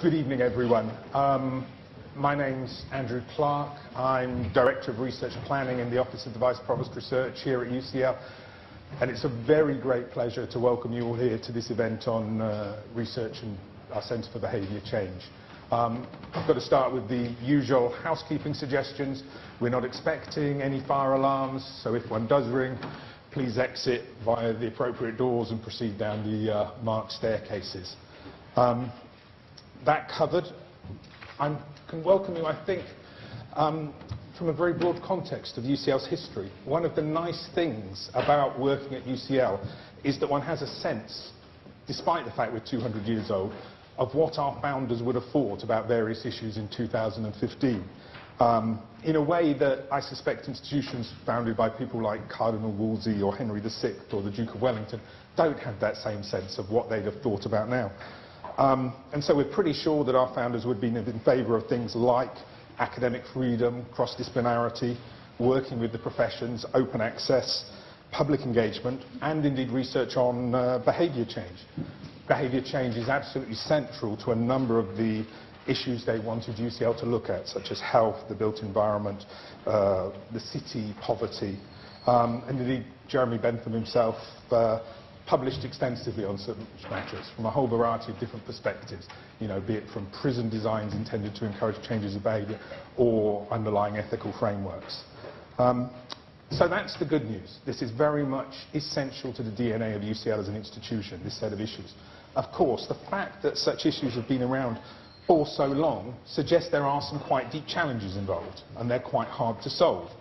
Good evening, everyone. My name's Andrew Clark. I'm Director of Research Planning in the Office of the Vice Provost Research here at UCL. And it's a very great pleasure to welcome you all here to this event on research and our Centre for Behaviour Change. I've got to start with the usual housekeeping suggestions. We're not expecting any fire alarms, so if one does ring, please exit via the appropriate doors and proceed down the marked staircases. That covered, I can welcome you, I think, from a very broad context of UCL's history. One of the nice things about working at UCL is that one has a sense, despite the fact we're 200 years old, of what our founders would have thought about various issues in 2015. In a way that I suspect institutions founded by people like Cardinal Wolsey or Henry VI or the Duke of Wellington don't have that same sense of what they'd have thought about now. And so we're pretty sure that our founders would be in favour of things like academic freedom, cross-disciplinarity, working with the professions, open access, public engagement, and indeed research on behaviour change. Behaviour change is absolutely central to a number of the issues they wanted UCL to look at, such as health, the built environment, the city, poverty. And indeed, Jeremy Bentham himself published extensively on such matters from a whole variety of different perspectives, you know, be it from prison designs intended to encourage changes of behaviour or underlying ethical frameworks. So that's the good news. This is very much essential to the DNA of UCL as an institution, this set of issues. Of course, the fact that such issues have been around for so long suggests there are some quite deep challenges involved, and they're quite hard to solve.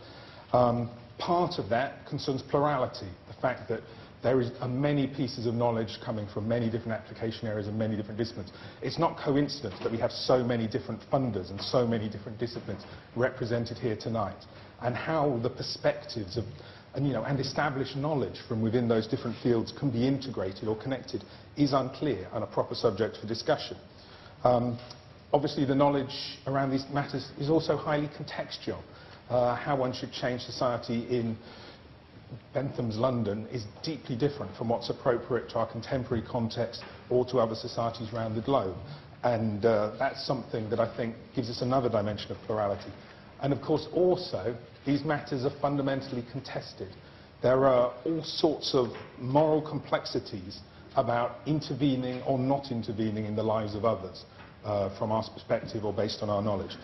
Part of that concerns plurality, the fact that there are many pieces of knowledge coming from many different application areas and many different disciplines. It's not coincidence that we have so many different funders and so many different disciplines represented here tonight, and how the perspectives of and established knowledge from within those different fields can be integrated or connected is unclear and a proper subject for discussion. Obviously, the knowledge around these matters is also highly contextual. How one should change society in Bentham's London is deeply different from what's appropriate to our contemporary context or to other societies around the globe. And that's something that I think gives us another dimension of plurality. And of course, also, these matters are fundamentally contested. There are all sorts of moral complexities about intervening or not intervening in the lives of others, from our perspective or based on our knowledge.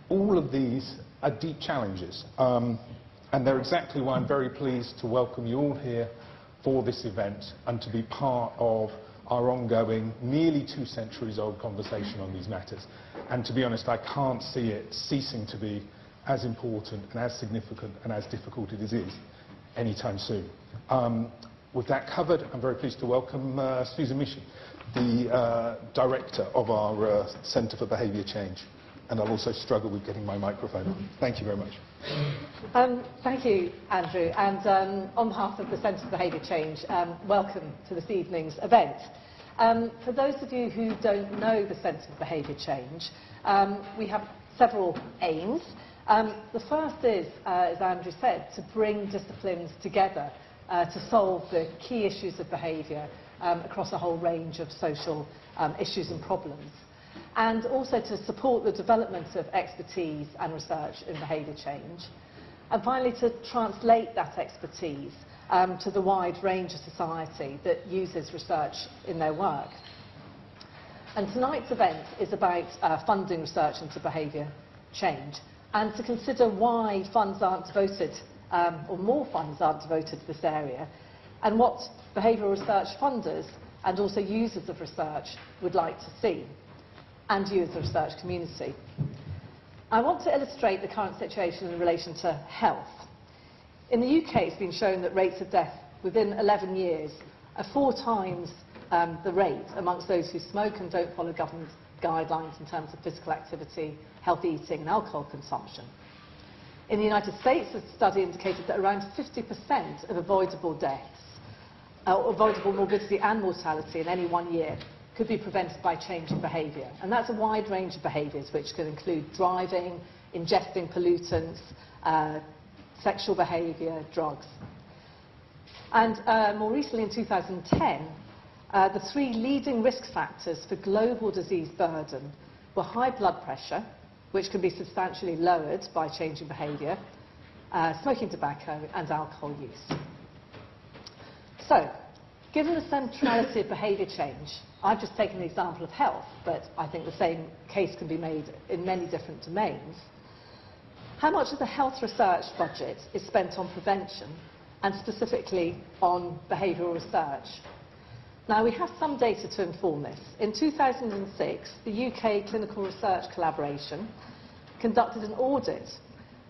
All of these are deep challenges. And they're exactly why I'm very pleased to welcome you all here for this event and to be part of our ongoing, nearly 2 centuries old conversation on these matters. And to be honest, I can't see it ceasing to be as important and as significant and as difficult as it is anytime soon. With that covered, I'm very pleased to welcome Susan Mishi, the Director of our Centre for Behaviour Change. And I'll also struggle with getting my microphone on. Thank you very much. Thank you, Andrew. And on behalf of the Centre for Behaviour Change, welcome to this evening's event. For those of you who don't know the Centre for Behaviour Change, we have several aims. The first is, as Andrew said, to bring disciplines together to solve the key issues of behaviour across a whole range of social issues and problems, and also to support the development of expertise and research in behaviour change, and finally to translate that expertise to the wide range of society that uses research in their work. And tonight's event is about funding research into behaviour change, and to consider why funds aren't devoted, or more funds aren't devoted to this area, and what behavioural research funders and also users of research would like to see, and you as the research community. I want to illustrate the current situation in relation to health. In the UK, it's been shown that rates of death within 11 years are 4 times the rate amongst those who smoke and don't follow government guidelines in terms of physical activity, healthy eating and alcohol consumption. In the United States, a study indicated that around 50% of avoidable deaths, avoidable morbidity and mortality in any one year could be prevented by change in behaviour. And that's a wide range of behaviours, which can include driving, ingesting pollutants, sexual behaviour, drugs. And more recently, in 2010, the 3 leading risk factors for global disease burden were high blood pressure, which can be substantially lowered by changing behaviour, smoking tobacco and alcohol use. So, given the centrality of behaviour change, I've just taken the example of health, but I think the same case can be made in many different domains. How much of the health research budget is spent on prevention and specifically on behavioural research? Now, we have some data to inform this. In 2006, the UK Clinical Research Collaboration conducted an audit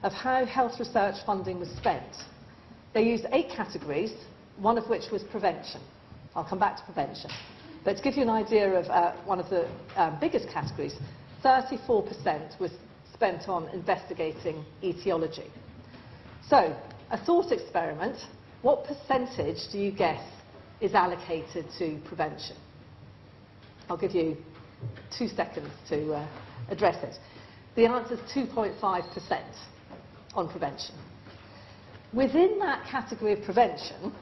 of how health research funding was spent. They used 8 categories, one of which was prevention. I'll come back to prevention. But to give you an idea of one of the biggest categories, 34% was spent on investigating etiology. So, a thought experiment, what percentage do you guess is allocated to prevention? I'll give you 2 seconds to address it. The answer is 2.5% on prevention. Within that category of prevention,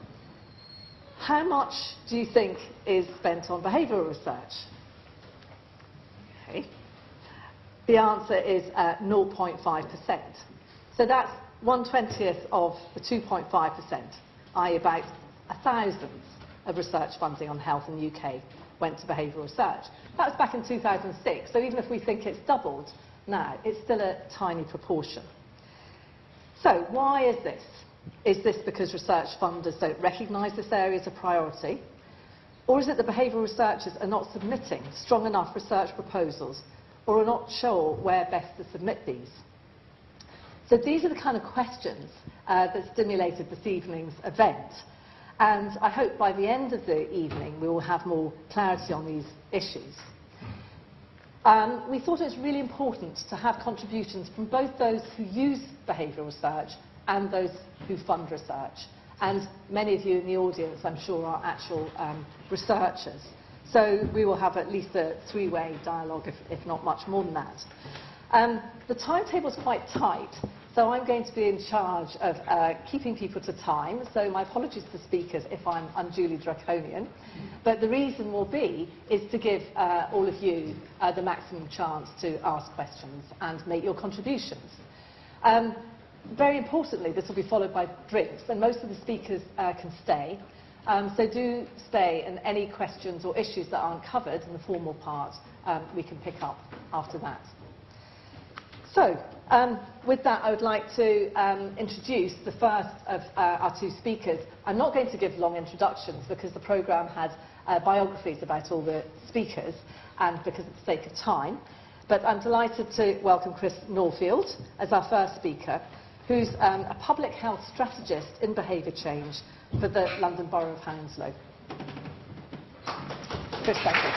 how much do you think is spent on behavioural research? Okay. The answer is 0.5%. So that's 1/20th of the 2.5%, i.e. about 1,000th of research funding on health in the UK went to behavioural research. That was back in 2006, so even if we think it's doubled now, it's still a tiny proportion. So why is this? Is this because research funders don't recognise this area as a priority? Or is it that behavioural researchers are not submitting strong enough research proposals or are not sure where best to submit these? So these are the kind of questions that stimulated this evening's event. And I hope by the end of the evening we will have more clarity on these issues. We thought it was really important to have contributions from both those who use behavioural research and those who fund research. And many of you in the audience, I'm sure, are actual researchers. So we will have at least a 3-way dialogue, if not much more than that. The timetable is quite tight, so I'm going to be in charge of keeping people to time. So my apologies to speakers if I'm unduly draconian. But the reason will be is to give all of you the maximum chance to ask questions and make your contributions. Very importantly, this will be followed by drinks, and most of the speakers can stay. So do stay, and any questions or issues that aren't covered in the formal part, we can pick up after that. So, with that, I would like to introduce the first of our 2 speakers. I'm not going to give long introductions because the programme has biographies about all the speakers and because of the sake of time. But I'm delighted to welcome Chris Norfield as our first speaker, who's a public health strategist in behaviour change for the London Borough of Hounslow. Chris, thank you.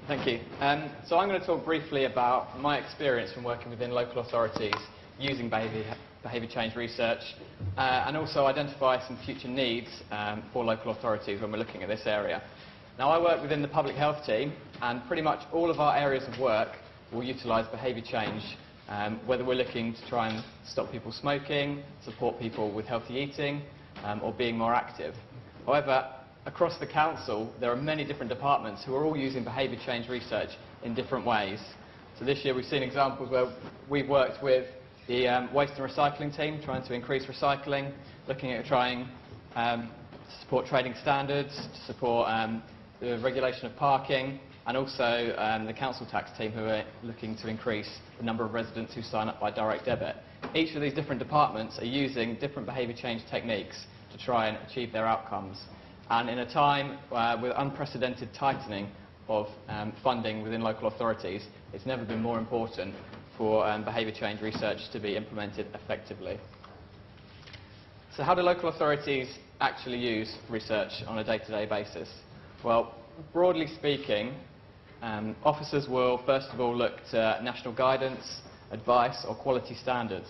Thank you. So I'm going to talk briefly about my experience from working within local authorities using behaviour change research and also identify some future needs for local authorities when we're looking at this area. Now, I work within the public health team, and pretty much all of our areas of work will utilise behaviour change, whether we're looking to try and stop people smoking, support people with healthy eating, or being more active. However, across the council, there are many different departments who are all using behaviour change research in different ways. So this year we've seen examples where we've worked with the waste and recycling team, trying to increase recycling, looking at trying to support trading standards, to support the regulation of parking, and also the council tax team, who are looking to increase the number of residents who sign up by direct debit. Each of these different departments are using different behaviour change techniques to try and achieve their outcomes. And in a time with unprecedented tightening of funding within local authorities, it's never been more important for behaviour change research to be implemented effectively. So how do local authorities actually use research on a day-to-day basis? Well, broadly speaking, officers will first of all look to national guidance, advice or quality standards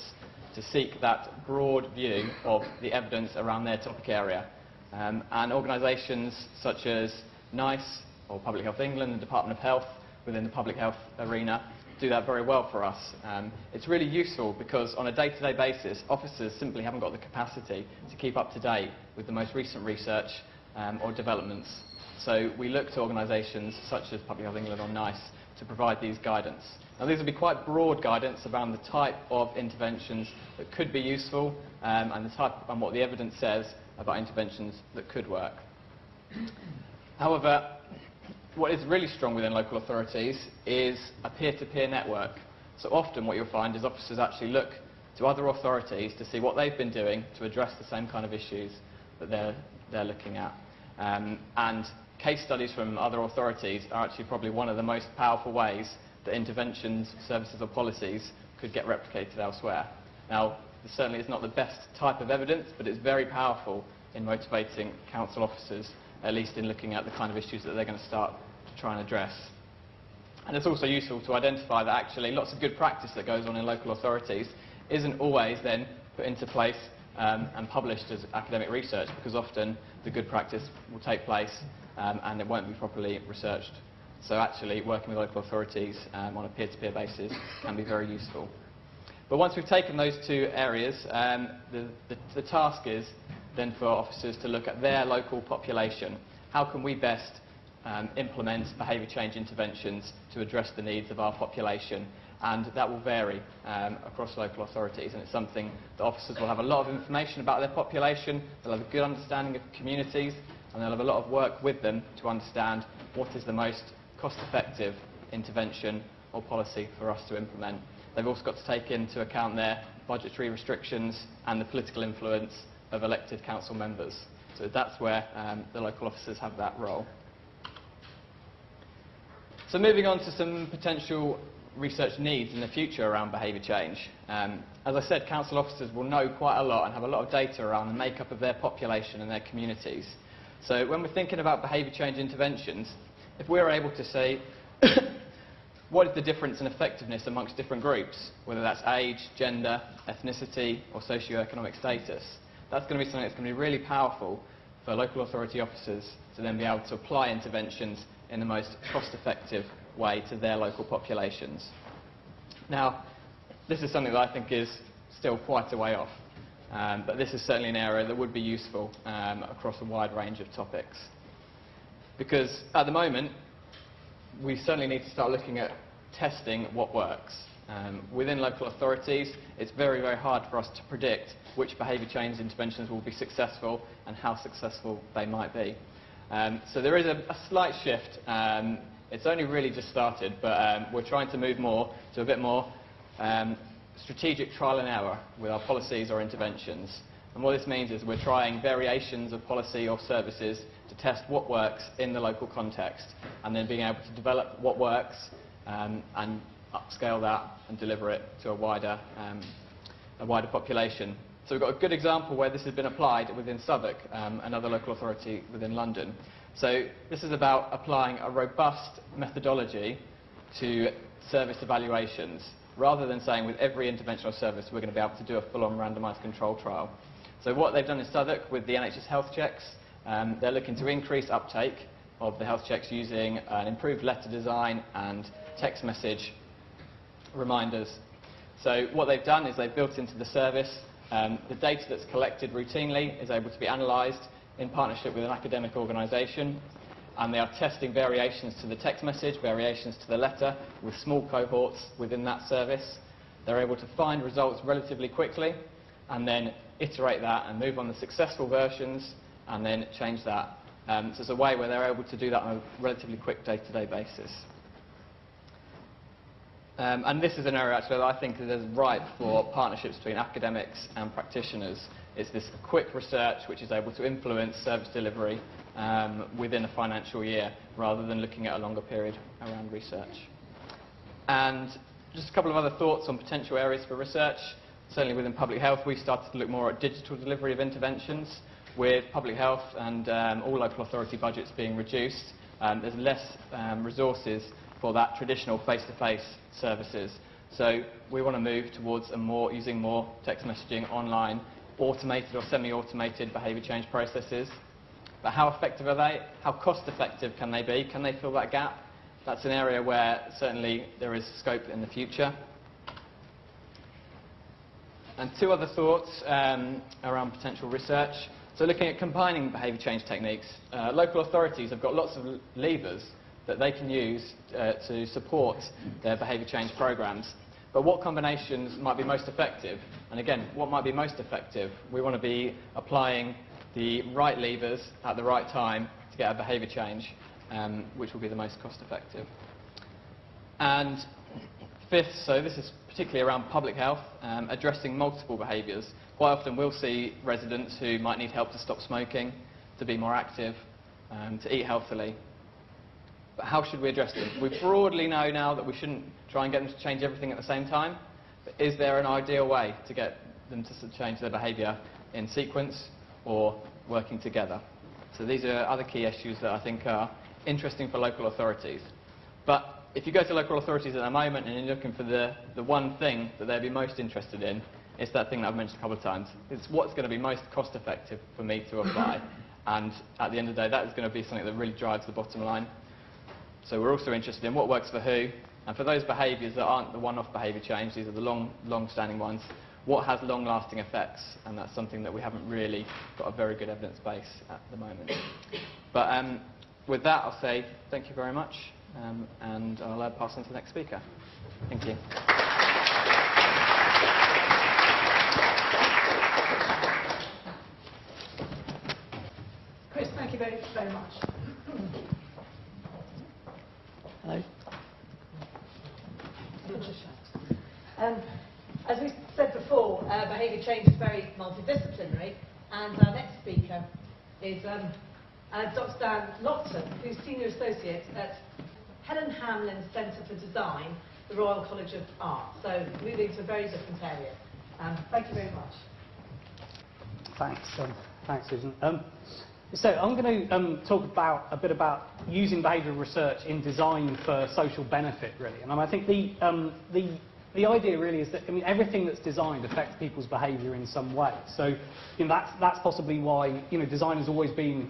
to seek that broad view of the evidence around their topic area. And organisations such as NICE or Public Health England and Department of Health within the public health arena do that very well for us. It's really useful because on a day-to-day basis, officers simply haven't got the capacity to keep up to date with the most recent research or developments. So we look to organisations such as Public Health England or NICE to provide these guidance. Now these will be quite broad guidance around the type of interventions that could be useful and the type and what the evidence says about interventions that could work. However, what is really strong within local authorities is a peer-to-peer network. So often what you'll find is officers actually look to other authorities to see what they've been doing to address the same kind of issues that they're looking at. And case studies from other authorities are actually probably one of the most powerful ways that interventions, services or policies could get replicated elsewhere. Now, this certainly is not the best type of evidence, but it's very powerful in motivating council officers, at least in looking at the kind of issues that they're going to start to try and address. And it's also useful to identify that actually lots of good practice that goes on in local authorities isn't always then put into place and published as academic research, because often the good practice will take place and it won't be properly researched. So actually working with local authorities on a peer-to-peer basis can be very useful. But once we've taken those two areas, the task is then for officers to look at their local population. How can we best implement behaviour change interventions to address the needs of our population? And that will vary across local authorities, and it's something that officers will have a lot of information about their population, they'll have a good understanding of communities, and they'll have a lot of work with them to understand what is the most cost-effective intervention or policy for us to implement. They've also got to take into account their budgetary restrictions and the political influence of elected council members. So that's where the local officers have that role. So moving on to some potential research needs in the future around behaviour change. As I said, council officers will know quite a lot and have a lot of data around the makeup of their population and their communities. So when we're thinking about behaviour change interventions, if we're able to say what is the difference in effectiveness amongst different groups, whether that's age, gender, ethnicity or socio-economic status, that's going to be something that's going to be really powerful for local authority officers to then be able to apply interventions in the most cost-effective way to their local populations. Now, this is something that I think is still quite a way off, but this is certainly an area that would be useful across a wide range of topics. Because at the moment, we certainly need to start looking at testing what works. Within local authorities, it's very, very hard for us to predict which behaviour change interventions will be successful and how successful they might be. So there is a slight shift. It's only really just started, but we're trying to move more to a bit more strategic trial and error with our policies or interventions. And what this means is we're trying variations of policy or services to test what works in the local context, and then being able to develop what works and upscale that and deliver it to a wider population. So we've got a good example where this has been applied within Southwark, another local authority within London. So this is about applying a robust methodology to service evaluations, rather than saying with every interventional service we're going to be able to do a full-on randomised control trial. So what they've done in Southwark with the NHS health checks, they're looking to increase uptake of the health checks using an improved letter design and text message reminders. So what they've done is they've built into the service the data that's collected routinely is able to be analysed in partnership with an academic organisation, and they are testing variations to the text message, variations to the letter, with small cohorts within that service. They're able to find results relatively quickly, and then iterate that and move on the successful versions, and then change that. So it's a way where they're able to do that on a relatively quick day-to-day basis. And this is an area actually that I think is ripe for partnerships between academics and practitioners. It's this quick research which is able to influence service delivery within a financial year, rather than looking at a longer period around research. And just a couple of other thoughts on potential areas for research. Certainly within public health, we started to look more at digital delivery of interventions. With public health and all local authority budgets being reduced, there's less resources for that traditional face-to-face services. So we want to move towards using more text messaging, online, automated or semi-automated behaviour change processes. But how effective are they? How cost-effective can they be? Can they fill that gap? that's an area where certainly there is scope in the future. And two other thoughts around potential research. So looking at combining behaviour change techniques, local authorities have got lots of levers that they can use to support their behaviour change programmes. But what combinations might be most effective? And again, what might be most effective? We want to be applying the right levers at the right time to get a behaviour change, which will be the most cost effective. And fifth, so this is particularly around public health, addressing multiple behaviours. Quite often we'll see residents who might need help to stop smoking, to be more active, to eat healthily. But how should we address them? We broadly know now that we shouldn't try and get them to change everything at the same time. But is there an ideal way to get them to change their behaviour in sequence or working together? So these are other key issues that I think are interesting for local authorities. But if you go to local authorities at the moment and you're looking for the one thing that they'd be most interested in, it's that thing that I've mentioned a couple of times. It's what's going to be most cost effective for me to apply. And at the end of the day, that is going to be something that really drives the bottom line. So we're also interested in what works for who. And for those behaviours that aren't the one-off behaviour change, these are the long-standing ones, what has long-lasting effects? And that's something that we haven't really got a very good evidence base at the moment. But with that, I'll say thank you very much. And I'll pass on to the next speaker. Thank you. Chris, thank you very, very much. Hello. As we said before, behaviour change is very multidisciplinary, and our next speaker is Dr. Dan Lockton, who's Senior Associate at Helen Hamlin Centre for Design, the Royal College of Art. So moving to a very different area. Thank you very much. Thanks, Susan. So I'm going to talk a bit about using behavioural research in design for social benefit, really. And I think the idea really is that everything that's designed affects people's behaviour in some way. So that's possibly why design has always been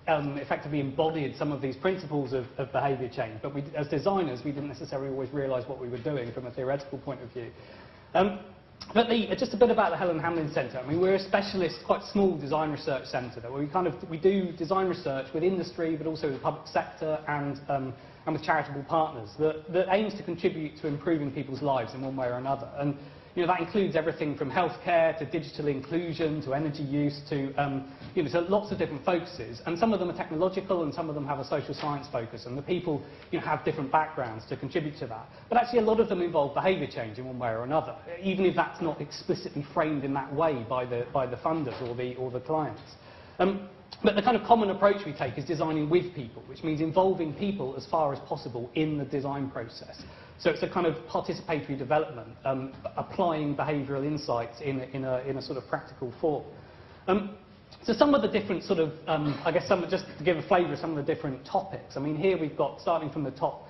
effectively embodied some of these principles of behaviour change. But as designers, we didn't necessarily always realise what we were doing from a theoretical point of view. But just a bit about the Helen Hamlin Centre. We're a specialist, quite small design research centre where we do design research with industry, but also the public sector and with charitable partners that aims to contribute to improving people's lives in one way or another. And that includes everything from healthcare to digital inclusion to energy use to so lots of different focuses. And some of them are technological and some of them have a social science focus. And the people have different backgrounds to contribute to that. But actually a lot of them involve behaviour change in one way or another, even if that's not explicitly framed in that way by the funders or the clients. But the kind of common approach we take is designing with people, which means involving people as far as possible in the design process. So it's a kind of participatory development, applying behavioural insights in a sort of practical form. So some of the different sort of, just to give a flavour of some of the different topics. Here we've got, starting from the top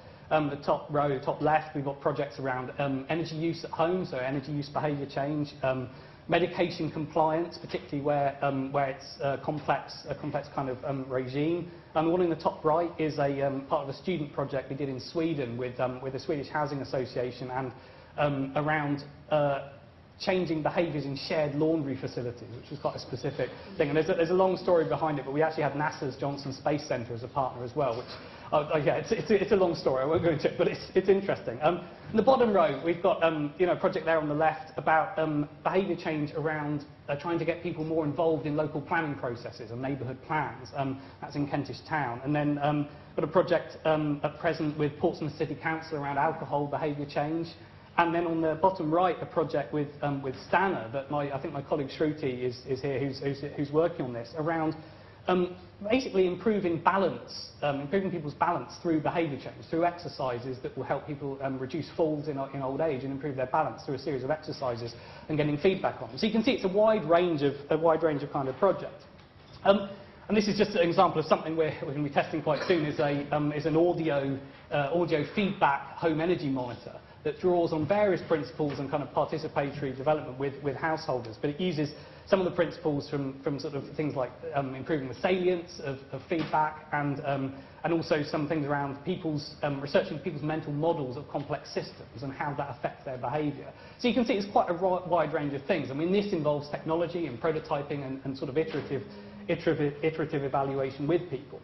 row, top left, we've got projects around energy use at home, so energy use behaviour change, medication compliance, particularly where it's a complex kind of regime. And one in the top right is a part of a student project we did in Sweden with the Swedish Housing Association and around changing behaviours in shared laundry facilities, which was quite a specific thing. And there's a long story behind it, but we actually had NASA's Johnson Space Centre as a partner as well, which it's a long story, I won't go into it, but it's interesting. In the bottom row, we've got a project there on the left about behaviour change around trying to get people more involved in local planning processes and neighbourhood plans. That's in Kentish Town. And then got a project at present with Portsmouth City Council around alcohol behaviour change. And then on the bottom right, a project with Stana that I think my colleague Shruti is here, who's working on this, around basically improving people's balance through behaviour change, through exercises that will help people reduce falls in old age and improve their balance through a series of exercises and getting feedback on them. So you can see it's a wide range of kind of project. And this is just an example of something we're going to be testing quite soon. Is an audio feedback home energy monitor that draws on various principles and kind of participatory development with householders, but it uses some of the principles from sort of things like improving the salience of feedback, and also some things around researching people's mental models of complex systems and how that affects their behaviour. So you can see it's quite a wide range of things. I mean, this involves technology and prototyping and sort of iterative evaluation with people.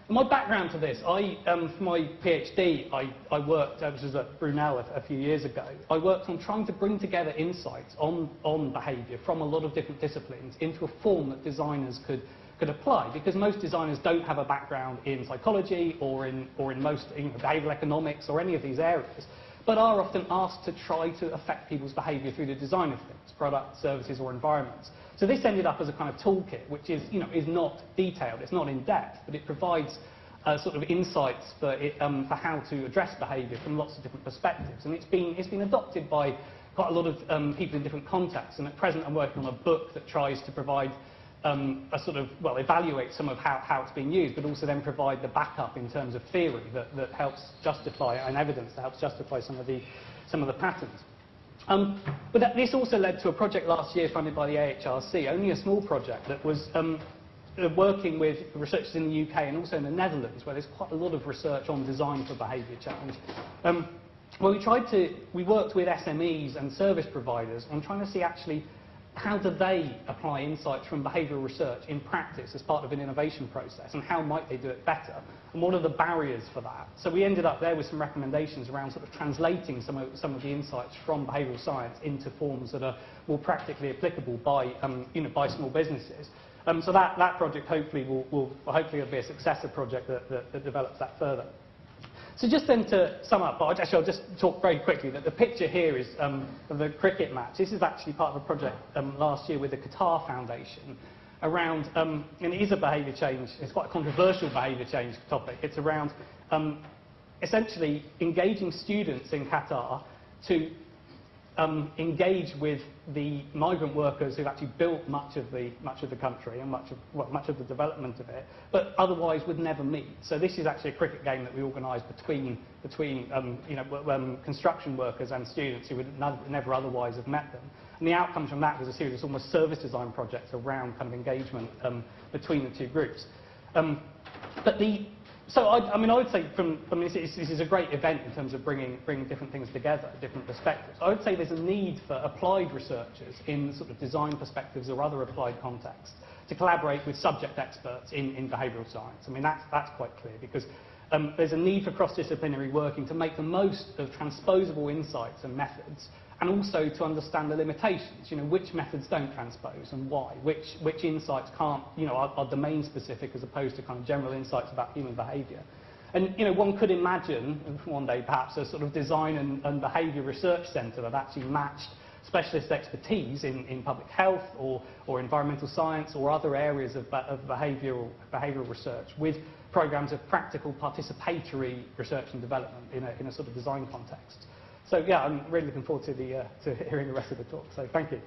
My background to this, for my PhD, I worked, which was at Brunel a few years ago, I worked on trying to bring together insights on behaviour from a lot of different disciplines into a form that designers could apply, because most designers don't have a background in psychology or in most behavioural economics or any of these areas, but are often asked to try to affect people's behaviour through the design of things, products, services or environments. So this ended up as a kind of toolkit, which is not detailed, it's not in depth, but it provides sort of insights for how to address behaviour from lots of different perspectives. And it's been adopted by quite a lot of people in different contexts. And at present, I'm working on a book that tries to provide evaluate some of how it's being used, but also then provide the backup in terms of theory that helps justify, and evidence that helps justify some of the patterns. But this also led to a project last year funded by the AHRC, only a small project that was working with researchers in the UK and also in the Netherlands, where there's quite a lot of research on design for behaviour change. We worked with SMEs and service providers on trying to see actually how do they apply insights from behavioural research in practice as part of an innovation process, and how might they do it better, and what are the barriers for that. So we ended up there with some recommendations around sort of translating some of the insights from behavioural science into forms that are more practically applicable by small businesses. So that project hopefully will be a successor project that develops that further. So just then to sum up, I'll just talk very quickly that the picture here is of the cricket match. This is actually part of a project last year with the Qatar Foundation around, and it is a behaviour change, it's quite a controversial behaviour change topic. It's around essentially engaging students in Qatar to engage with the migrant workers who've actually built much of the country and much of the development of it, but otherwise would never meet. So this is actually a cricket game that we organised between construction workers and students who would never otherwise have met them. And the outcome from that was a series of almost service design projects around kind of engagement between the two groups. So I would say this is a great event in terms of bringing different things together, different perspectives. I would say there's a need for applied researchers in sort of design perspectives or other applied contexts to collaborate with subject experts in behavioural science. I mean, that's quite clear, because there's a need for cross-disciplinary working to make the most of transposable insights and methods, and also to understand the limitations, which methods don't transpose and why, which insights can't, are domain specific as opposed to kind of general insights about human behaviour. And, one could imagine, one day perhaps, a sort of design and behaviour research centre that actually matched specialist expertise in public health or environmental science or other areas of behavioural research with programmes of practical participatory research and development in a sort of design context. So yeah, I'm really looking forward to hearing the rest of the talk. So thank you.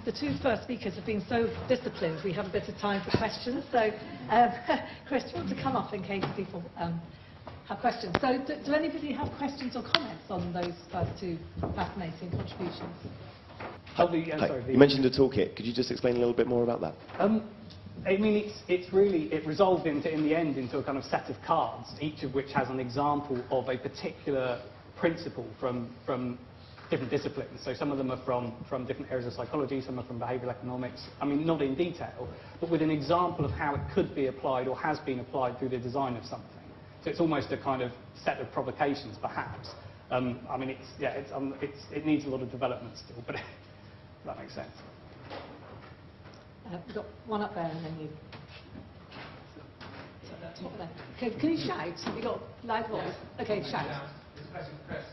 The two first speakers have been so disciplined, we have a bit of time for questions. So, Chris, do you want to come up in case people have questions? So, do anybody have questions or comments on those first two fascinating contributions? You mentioned a toolkit. Could you just explain a little bit more about that? I mean, it resolved in the end into a kind of set of cards, each of which has an example of a particular principle from different disciplines. So some of them are from different areas of psychology, some are from behavioural economics. I mean, not in detail, but with an example of how it could be applied or has been applied through the design of something. So it's almost a kind of set of provocations, perhaps. I mean, it needs a lot of development still, but if that makes sense. We've got one up there, and then you. Top there. Okay, can you shout? Have you got live voice? Okay, shout. It's a question for Chris.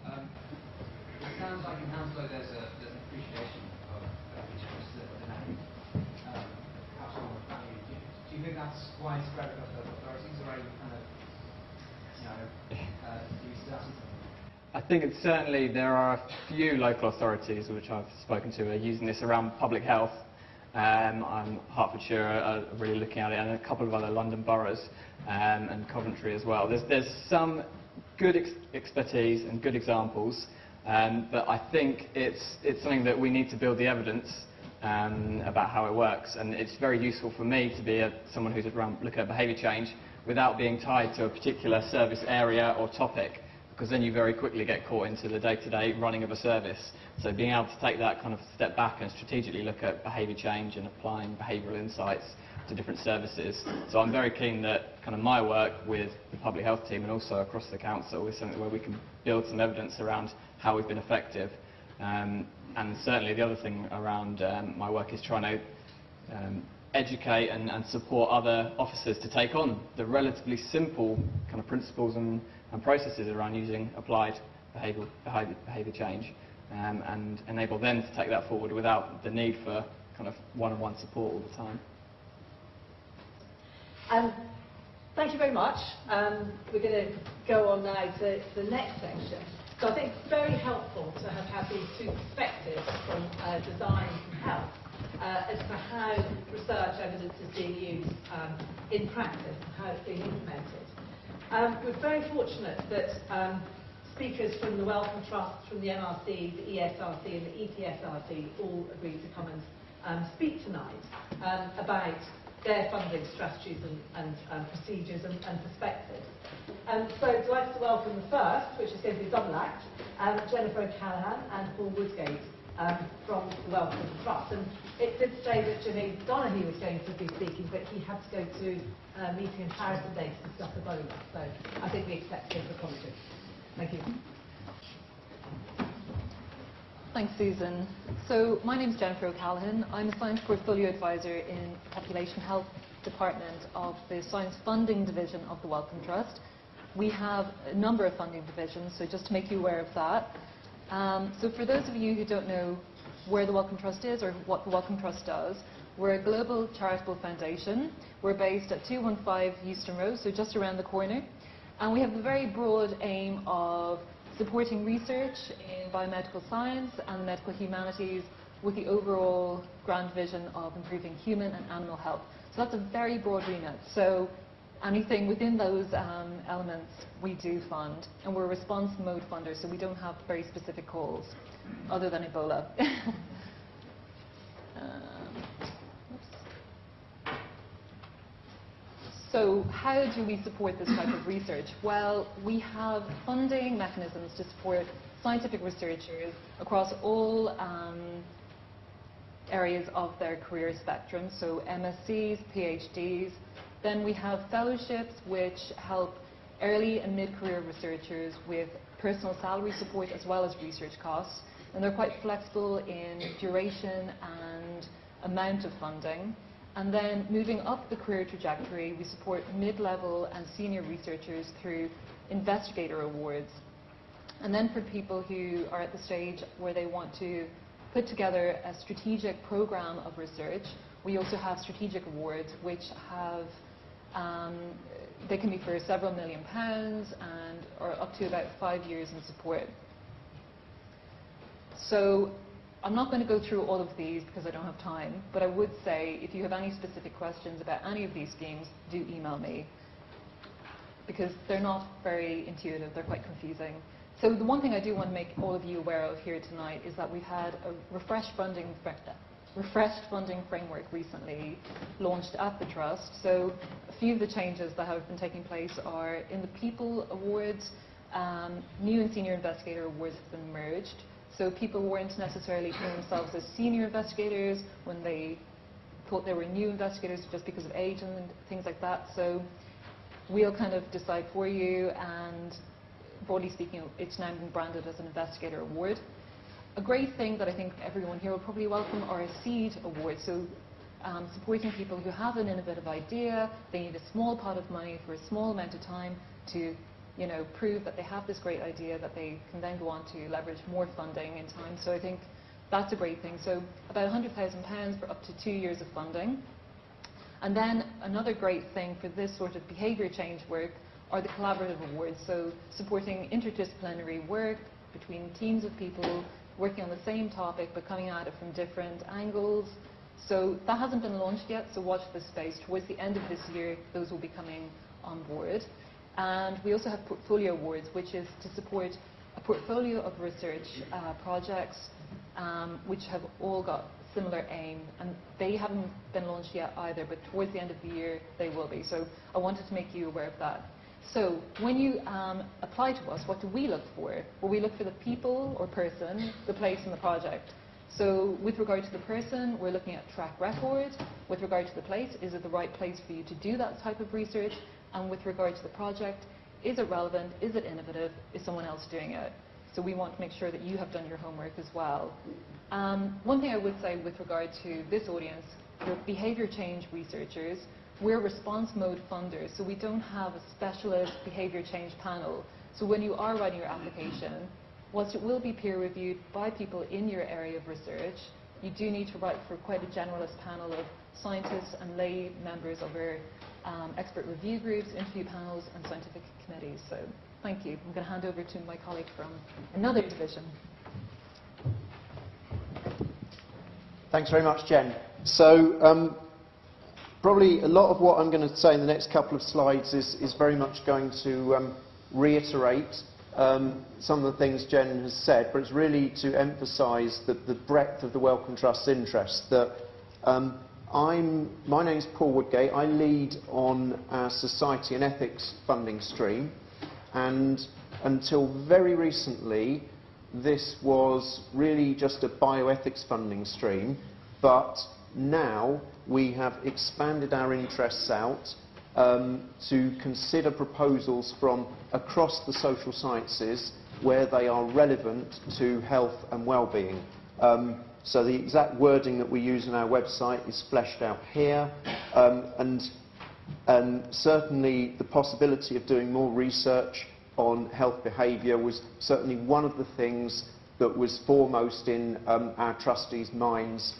It sounds like in Hounslow there's an appreciation of which was perhaps on the family. Do you think that's widespread across local authorities, or are you kind of, do you still have something? I think it's certainly there are a few local authorities which I've spoken to are using this around public health. Hertfordshire are really looking at it, and a couple of other London boroughs and Coventry as well. There's some good expertise and good examples, but I think it's something that we need to build the evidence about how it works, and it's very useful for me to be someone who's looking at behaviour change without being tied to a particular service area or topic, because then you very quickly get caught into the day-to-day running of a service. So being able to take that kind of step back and strategically look at behaviour change and applying behavioural insights to different services. So I'm very keen that kind of my work with the public health team and also across the council is something where we can build some evidence around how we've been effective. And certainly the other thing around my work is trying to educate and support other officers to take on the relatively simple kind of principles and processes around using applied behaviour change, and enable them to take that forward without the need for kind of one-on-one support all the time. Thank you very much. We're going to go on now to the next section. So I think it's very helpful to have had these two perspectives from design and health as to how research evidence is being used in practice and how it's being implemented. We're very fortunate that speakers from the Wellcome Trust, from the MRC, the ESRC and the EPSRC all agreed to come and speak tonight about their funding strategies and procedures and perspectives. So I'd like to welcome the first, which is going to be a double act, Jennifer O'Callaghan and Paul Woodgate from the Wellcome Trust. And it did say that Jimmy Donaghy was going to be speaking, but he had to go to a meeting in Paris today to discuss Ebola. So I think we accept his apology. Thank you. Thanks, Susan. So my name is Jennifer O'Callaghan. I'm a Science Portfolio Advisor in the Population Health Department of the Science Funding Division of the Wellcome Trust. We have a number of funding divisions, so just to make you aware of that. So for those of you who don't know where the Wellcome Trust is or what the Wellcome Trust does, we're a global charitable foundation. We're based at 215 Euston Road, so just around the corner. And we have a very broad aim of supporting research in biomedical science and medical humanities with the overall grand vision of improving human and animal health. So that's a very broad remit. So anything within those elements we do fund, and we're a response mode funder, so we don't have very specific calls other than Ebola. So how do we support this type of research? Well, we have funding mechanisms to support scientific researchers across all areas of their career spectrum, so MScs, PhDs. Then we have fellowships which help early and mid-career researchers with personal salary support as well as research costs. And they're quite flexible in duration and amount of funding. And then moving up the career trajectory, we support mid-level and senior researchers through investigator awards. And then for people who are at the stage where they want to put together a strategic program of research, we also have strategic awards which have, they can be for several £1 million or up to about 5 years in support. So I'm not going to go through all of these because I don't have time, but I would say if you have any specific questions about any of these schemes, do email me, because they're not very intuitive, they're quite confusing. So the one thing I do want to make all of you aware of here tonight is that we've had a refreshed funding framework recently launched at the Trust. So a few of the changes that have been taking place are in the People Awards, new and senior investigator awards have been merged. So people weren't necessarily seeing themselves as senior investigators when they thought they were new investigators just because of age and things like that. So we'll kind of decide for you, and broadly speaking, it's now been branded as an investigator award. A great thing that I think everyone here will probably welcome are a seed award. So supporting people who have an innovative idea, they need a small pot of money for a small amount of time to prove that they have this great idea that they can then go on to leverage more funding in time. So I think that's a great thing. So about £100,000 for up to 2 years of funding. And then another great thing for this sort of behaviour change work are the collaborative awards. So supporting interdisciplinary work between teams of people working on the same topic but coming at it from different angles. So that hasn't been launched yet, so watch this space. Towards the end of this year, those will be coming on board. And we also have portfolio awards, which is to support a portfolio of research projects which have all got similar aim, and they haven't been launched yet either, but towards the end of the year they will be. So I wanted to make you aware of that. So when you apply to us, what do we look for? Well, we look for the people or person, the place and the project. So with regard to the person, we're looking at track record. With regard to the place, is it the right place for you to do that type of research? And with regard to the project, is it relevant? Is it innovative? Is someone else doing it? So we want to make sure that you have done your homework as well. One thing I would say with regard to this audience, your behaviour change researchers, we're response mode funders, so we don't have a specialist behaviour change panel. So when you are writing your application, whilst it will be peer reviewed by people in your area of research, you do need to write for quite a generalist panel of scientists and lay members of our expert review groups, interview panels and scientific committees. So thank you. I'm going to hand over to my colleague from another division. Thanks very much, Jen. So probably a lot of what I'm going to say in the next couple of slides is very much going to reiterate some of the things Jen has said, but it's really to emphasise the breadth of the Wellcome Trust's interest. That my name's Paul Woodgate. I lead on our Society and Ethics funding stream, and until very recently this was really just a bioethics funding stream, but now we have expanded our interests out to consider proposals from across the social sciences where they are relevant to health and well-being. So the exact wording that we use on our website is fleshed out here, and certainly the possibility of doing more research on health behaviour was certainly one of the things that was foremost in our trustees' minds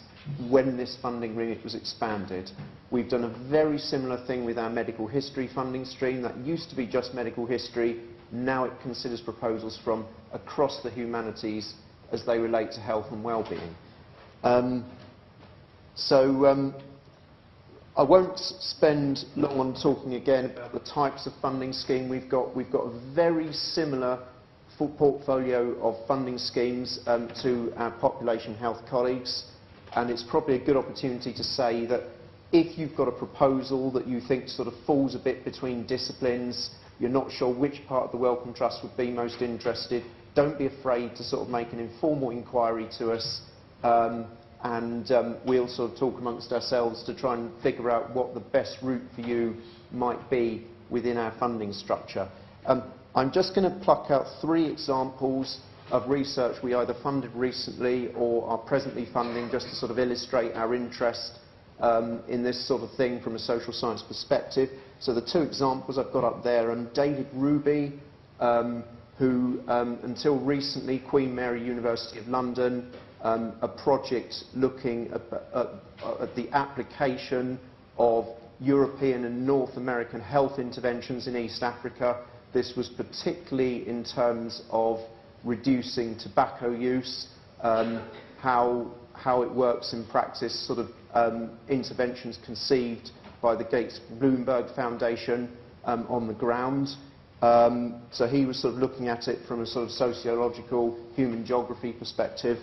when this funding remit was expanded. We've done a very similar thing with our medical history funding stream. That used to be just medical history. Now it considers proposals from across the humanities as they relate to health and well-being. I won't spend long on talking again about the types of funding scheme we've got. We've got a very similar full portfolio of funding schemes to our population health colleagues, and it's probably a good opportunity to say that if you've got a proposal that you think sort of falls a bit between disciplines, you're not sure which part of the Wellcome Trust would be most interested, don't be afraid to sort of make an informal inquiry to us, and we'll sort of talk amongst ourselves to try and figure out what the best route for you might be within our funding structure. I'm just going to pluck out 3 examples of research we either funded recently or are presently funding, just to sort of illustrate our interest in this sort of thing from a social science perspective. So the 2 examples I've got up there, and David Ruby, who until recently, Queen Mary University of London, a project looking at the application of European and North American health interventions in East Africa. This was particularly in terms of reducing tobacco use, how it works in practice, sort of interventions conceived by the Gates Bloomberg Foundation on the ground. So he was sort of looking at it from a sort of sociological human geography perspective.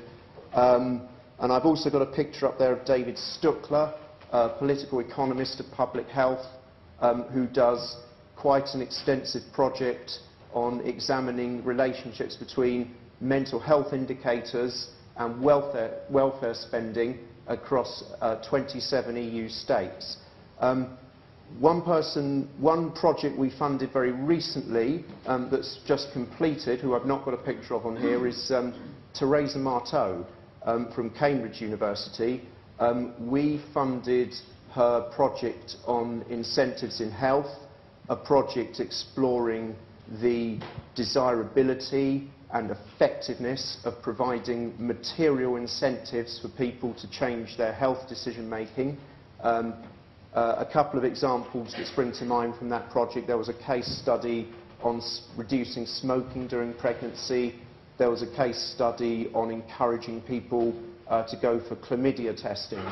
And I've also got a picture up there of David Stuckler, a political economist of public health, who does quite an extensive project on examining relationships between mental health indicators and welfare spending across 27 EU states. One project we funded very recently that's just completed, who I've not got a picture of on here, is Teresa Marteau from Cambridge University. We funded her project on incentives in health, a project exploring the desirability and effectiveness of providing material incentives for people to change their health decision making. A couple of examples that spring to mind from that project: there was a case study on reducing smoking during pregnancy. There was a case study on encouraging people to go for chlamydia testing.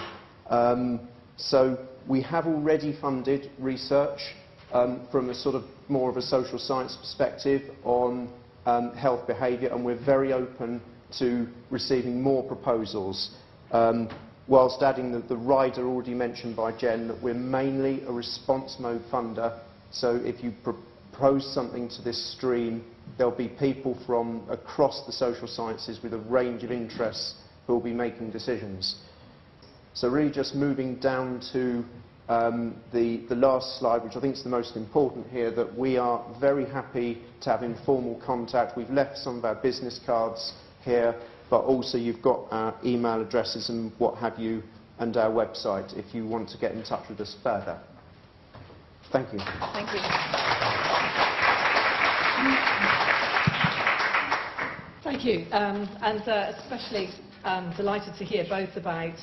So we have already funded research from a sort of more of a social science perspective on health behaviour, and we're very open to receiving more proposals. Whilst adding the rider already mentioned by Jen, that we're mainly a response mode funder, so if you propose something to this stream, there'll be people from across the social sciences with a range of interests who will be making decisions. So really just moving down to the last slide, which I think is the most important here, that we are very happy to have informal contact. We've left some of our business cards here, but also you've got our email addresses and what have you, and our website if you want to get in touch with us further. Thank you. Thank you. Thank you, and especially delighted to hear both about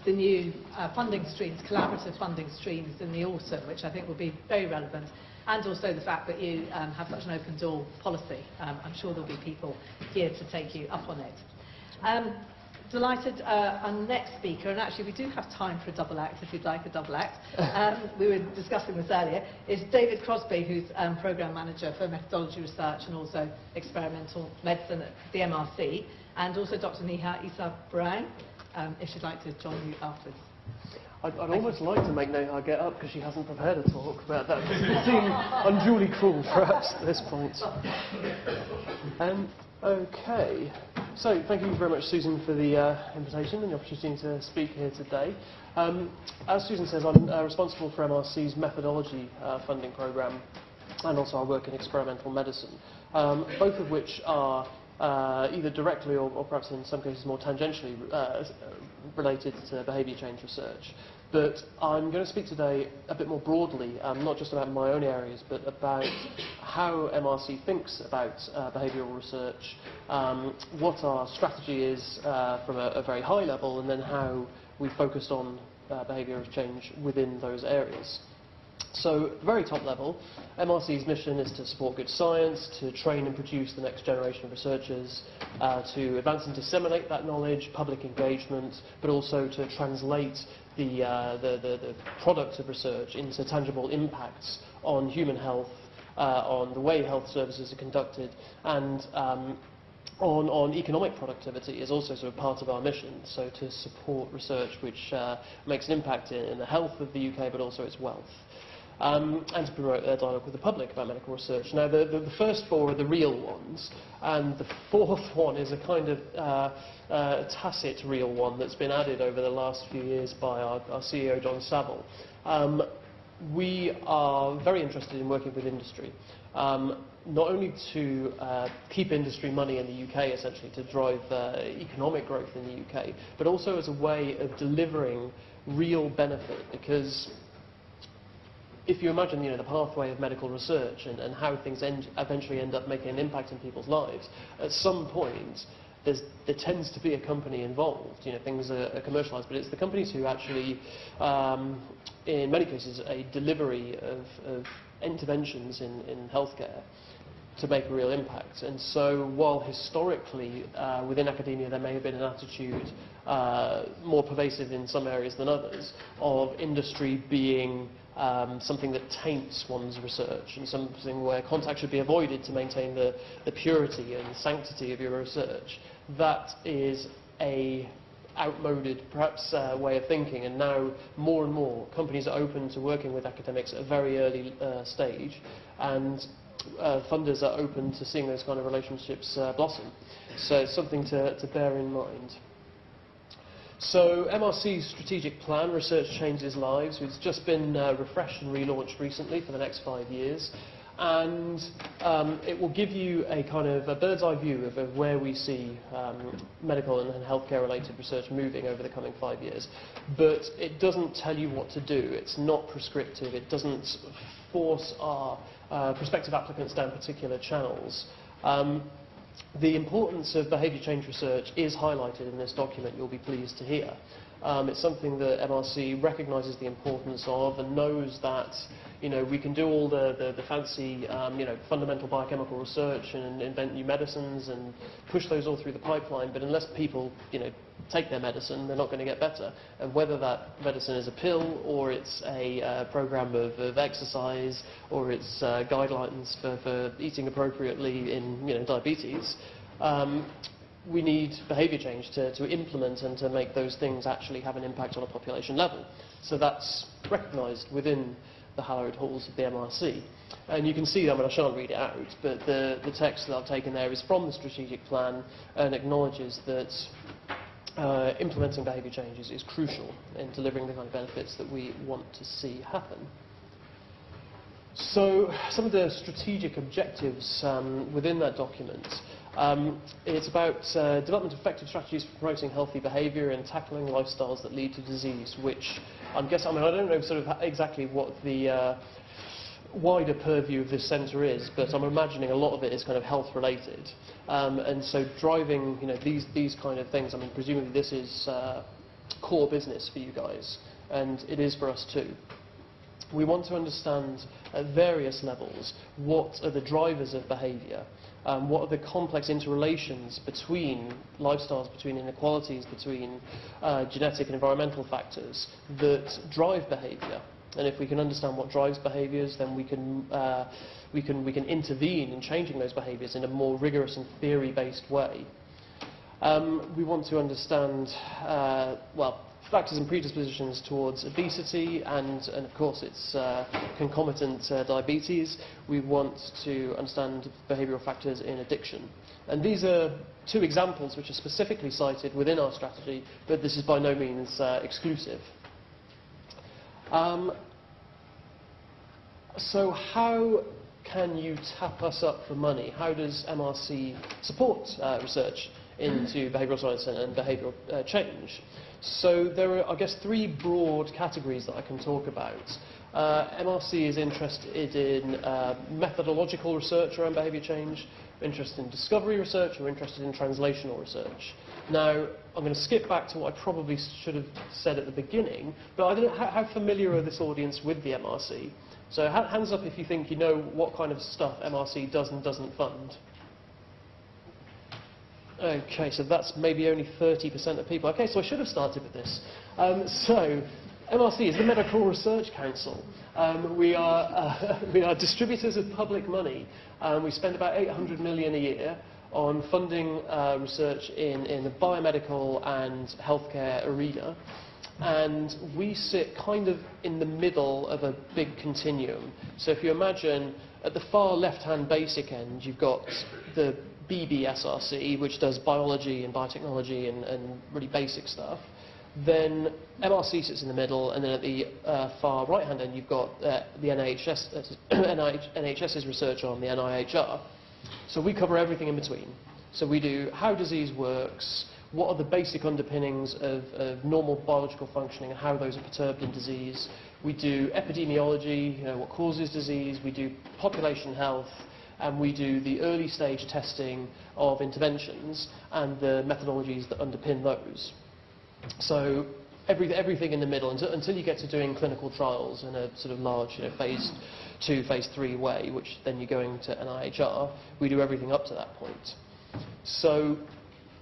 the new funding streams, collaborative funding streams in the autumn, which I think will be very relevant, and also the fact that you have such an open door policy. I'm sure there'll be people here to take you up on it. Delighted, our next speaker, and actually we do have time for a double act if you'd like a double act. We were discussing this earlier, is David Crosby, who's Programme Manager for Methodology Research and also Experimental Medicine at the MRC, and also Dr. Neha Issa Brown, if she'd like to join you afterwards. I'd almost like to make Neha get up because she hasn't prepared a talk, but that would seem unduly cruel perhaps at this point. Okay, so thank you very much, Susan, for the invitation and the opportunity to speak here today. As Susan says, I'm responsible for MRC's methodology funding programme and also our work in experimental medicine, both of which are either directly or perhaps in some cases more tangentially related to behaviour change research. But I'm going to speak today a bit more broadly, not just about my own areas, but about how MRC thinks about behavioural research, what our strategy is from a very high level, and then how we focused on behavioural change within those areas. So, very top level, MRC's mission is to support good science, to train and produce the next generation of researchers, to advance and disseminate that knowledge, public engagement, but also to translate the product of research into tangible impacts on human health, on the way health services are conducted, and on economic productivity is also sort of part of our mission, so to support research which makes an impact in the health of the UK, but also its wealth. And to promote a dialogue with the public about medical research. Now, the first four are the real ones, and the fourth one is a kind of tacit real one that's been added over the last few years by our CEO, John Saville. We are very interested in working with industry, not only to keep industry money in the UK, essentially, to drive economic growth in the UK, but also as a way of delivering real benefit, because if you imagine, the pathway of medical research and how things eventually end up making an impact in people's lives, at some point there tends to be a company involved. Things are commercialised, but it's the companies who actually, in many cases, a delivery of interventions in healthcare to make a real impact. And so while historically within academia there may have been an attitude more pervasive in some areas than others of industry being something that taints one's research and something where contact should be avoided to maintain the purity and sanctity of your research, that is a outmoded, perhaps, way of thinking, and now more and more companies are open to working with academics at a very early stage, and funders are open to seeing those kind of relationships blossom. So it's something to bear in mind. So MRC's strategic plan, Research Changes Lives, has just been refreshed and relaunched recently for the next 5 years, and it will give you a kind of a bird's eye view of where we see medical and healthcare related research moving over the coming 5 years. But it doesn't tell you what to do. It's not prescriptive. It doesn't force our prospective applicants down particular channels. The importance of behaviour change research is highlighted in this document, you'll be pleased to hear. It's something that MRC recognises the importance of and knows that we can do all the fancy fundamental biochemical research and invent new medicines and push those all through the pipeline, but unless people take their medicine, they're not going to get better. And whether that medicine is a pill, or it's a program of exercise, or it's guidelines for eating appropriately in diabetes, we need behaviour change to implement and to make those things actually have an impact on a population level. So that's recognised within the hallowed halls of the MRC. And you can see that, I shan't read it out, but the text that I've taken there is from the strategic plan and acknowledges that implementing behaviour changes is crucial in delivering the kind of benefits that we want to see happen. So some of the strategic objectives within that document, it's about development of effective strategies for promoting healthy behaviour and tackling lifestyles that lead to disease, which I don't know sort of exactly what the wider purview of this centre is, but I'm imagining a lot of it is kind of health related. And so driving these kind of things, presumably this is core business for you guys, and it is for us too. We want to understand at various levels what are the drivers of behaviour, what are the complex interrelations between lifestyles, between inequalities, between genetic and environmental factors that drive behaviour. And if we can understand what drives behaviours, then we can intervene in changing those behaviours in a more rigorous and theory-based way. We want to understand, factors and predispositions towards obesity and of course its concomitant diabetes. We want to understand behavioural factors in addiction. And these are two examples which are specifically cited within our strategy, but this is by no means exclusive. So how can you tap us up for money? How does MRC support research into behavioural science and behavioural change? So there are, I guess, three broad categories that I can talk about. MRC is interested in methodological research around behaviour change, interested in discovery research, or interested in translational research. Now, I'm going to skip back to what I probably should have said at the beginning, but I don't know, how familiar are this audience with the MRC? So hands up if you think you know what kind of stuff MRC does and doesn't fund. Okay, so that's maybe only 30% of people. Okay, so I should have started with this. So, MRC is the Medical Research Council. We are distributors of public money. We spend about 800 million a year on funding research in the biomedical and healthcare arena. And we sit kind of in the middle of a big continuum. So if you imagine at the far left-hand basic end, you've got the BBSRC, which does biology and biotechnology and really basic stuff. Then MRC sits in the middle, and then at the far right-hand end, you've got the NHS's research on the NIHR. So we cover everything in between. So we do how disease works, what are the basic underpinnings of normal biological functioning and how those are perturbed in disease. We do epidemiology, what causes disease. We do population health, and we do the early stage testing of interventions and the methodologies that underpin those. So everything in the middle until you get to doing clinical trials in a sort of large phase 2, phase 3 way, which then you're going to NIHR. We do everything up to that point. So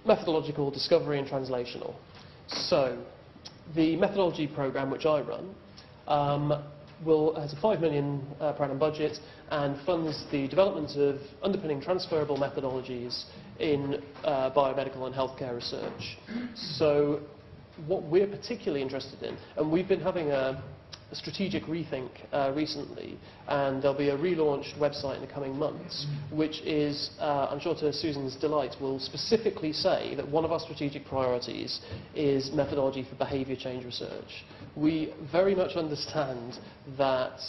methodological, discovery and translational. So the methodology program which I run has a 5 million per annum budget and funds the development of underpinning transferable methodologies in biomedical and healthcare research. So what we're particularly interested in, and we've been having a strategic rethink recently, and there'll be a relaunched website in the coming months, which is, I'm sure to Susan's delight, will specifically say that one of our strategic priorities is methodology for behaviour change research. We very much understand that,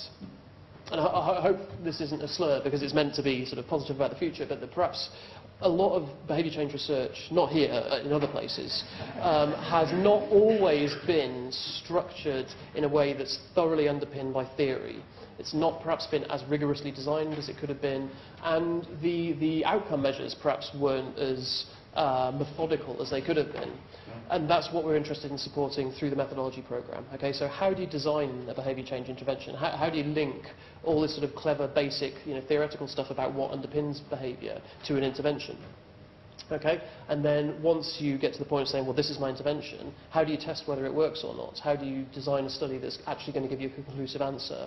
and I hope this isn't a slur because it's meant to be sort of positive about the future, but that perhaps a lot of behaviour change research, not here, in other places, has not always been structured in a way that's thoroughly underpinned by theory. It's not perhaps been as rigorously designed as it could have been, and the outcome measures perhaps weren't as methodical as they could have been. And that's what we're interested in supporting through the methodology program. Okay, so how do you design a behaviour change intervention? How do you link all this sort of clever, basic, theoretical stuff about what underpins behaviour to an intervention? Okay, and then once you get to the point of saying, well, this is my intervention, how do you test whether it works or not? How do you design a study that's actually going to give you a conclusive answer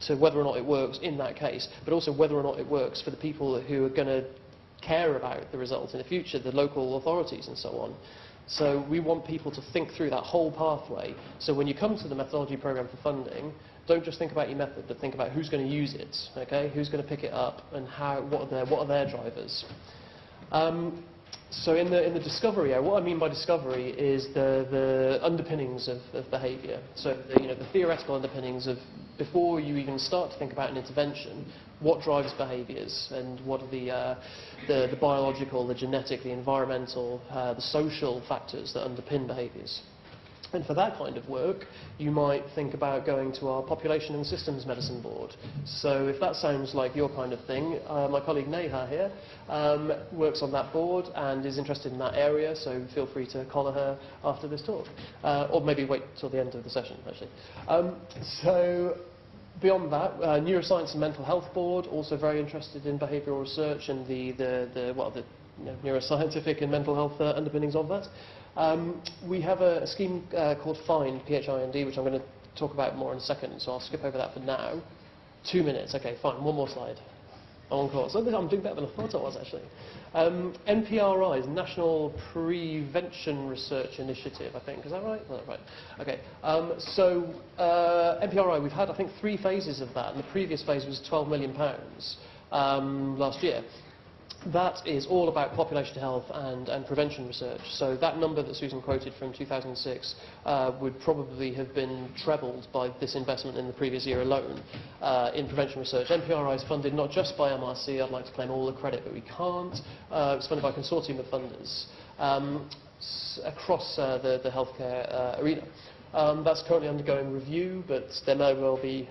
to whether or not it works in that case, but also whether or not it works for the people who are going to care about the results in the future, the local authorities and so on. So we want people to think through that whole pathway. So when you come to the methodology program for funding, don't just think about your method, but think about who's going to use it, okay? Who's going to pick it up, and what are their drivers. So in the discovery area, what I mean by discovery is the underpinnings of behaviour. So the theoretical underpinnings of, before you even start to think about an intervention, what drives behaviours, and what are the biological, the genetic, the environmental, the social factors that underpin behaviours. And for that kind of work, you might think about going to our Population and Systems Medicine Board. So if that sounds like your kind of thing, my colleague Neha here works on that board and is interested in that area, so feel free to collar her after this talk. Or maybe wait till the end of the session, actually. So beyond that, Neuroscience and Mental Health Board, also very interested in behavioural research and the neuroscientific and mental health underpinnings of that. We have a scheme called FIND, P-H-I-N-D, which I'm going to talk about more in a second, so I'll skip over that for now. 2 minutes, okay, fine, one more slide. I'm on course. I'm doing better than I thought I was, actually. NPRI is National Prevention Research Initiative, I think. Is that right? No, right. Okay. NPRI, we've had, I think, 3 phases of that, and the previous phase was £12 million last year. That is all about population health and prevention research. So that number that Susan quoted from 2006 would probably have been trebled by this investment in the previous year alone in prevention research. NPRI is funded not just by MRC, I'd like to claim all the credit, but we can't. It's funded by a consortium of funders across the healthcare arena. That's currently undergoing review, but there may well be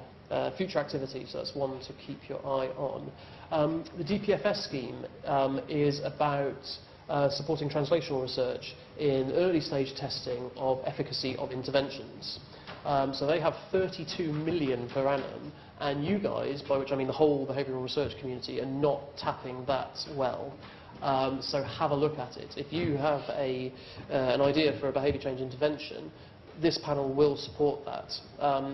future activities, so that's one to keep your eye on. The DPFS scheme is about supporting translational research in early stage testing of efficacy of interventions. So they have 32 million per annum, and you guys, by which I mean the whole behavioural research community, are not tapping that well. So have a look at it. If you have an idea for a behaviour change intervention, this panel will support that.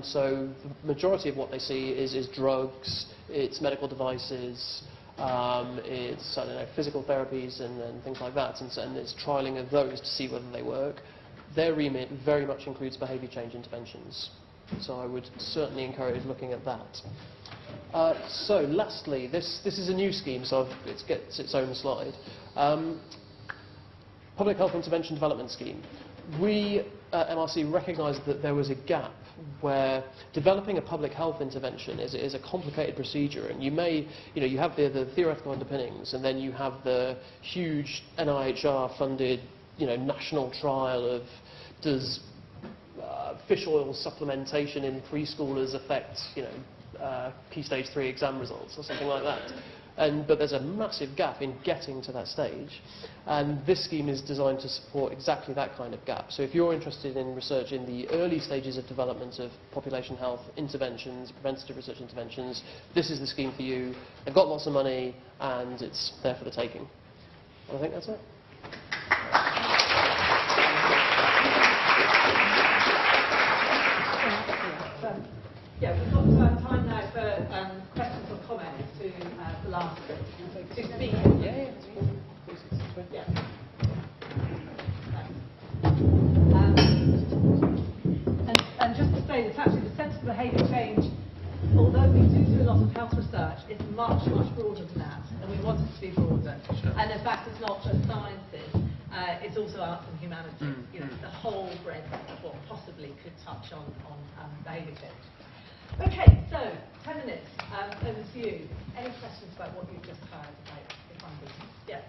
So the majority of what they see is drugs, it's medical devices, it's physical therapies and things like that, and it's trialling of those to see whether they work. Their remit very much includes behaviour change interventions. So I would certainly encourage looking at that. So lastly, this is a new scheme, so it gets its own slide. Public Health Intervention Development Scheme. We at MRC recognised that there was a gap where developing a public health intervention is a complicated procedure, and you have the theoretical underpinnings, and then you have the huge NIHR-funded national trial of does fish oil supplementation in preschoolers affect key stage 3 exam results or something like that. But there's a massive gap in getting to that stage, and this scheme is designed to support exactly that kind of gap. So if you're interested in research in the early stages of development of population health interventions, preventative research interventions, this is the scheme for you. They've got lots of money, and it's there for the taking. And I think that's it. Yeah, we've got time now for questions or comments to the last two speakers. Yeah. And just to say that actually the sense of behaviour change, although we do a lot of health research, it's much, much broader than that, and we want it to be broader. Sure. And in fact, it's not just sciences, it's also arts and humanities. It's the whole breadth of what possibly could touch on behaviour change. Okay, so 10 minutes, over to you. Any questions about what you've just heard about the funding? Yeah.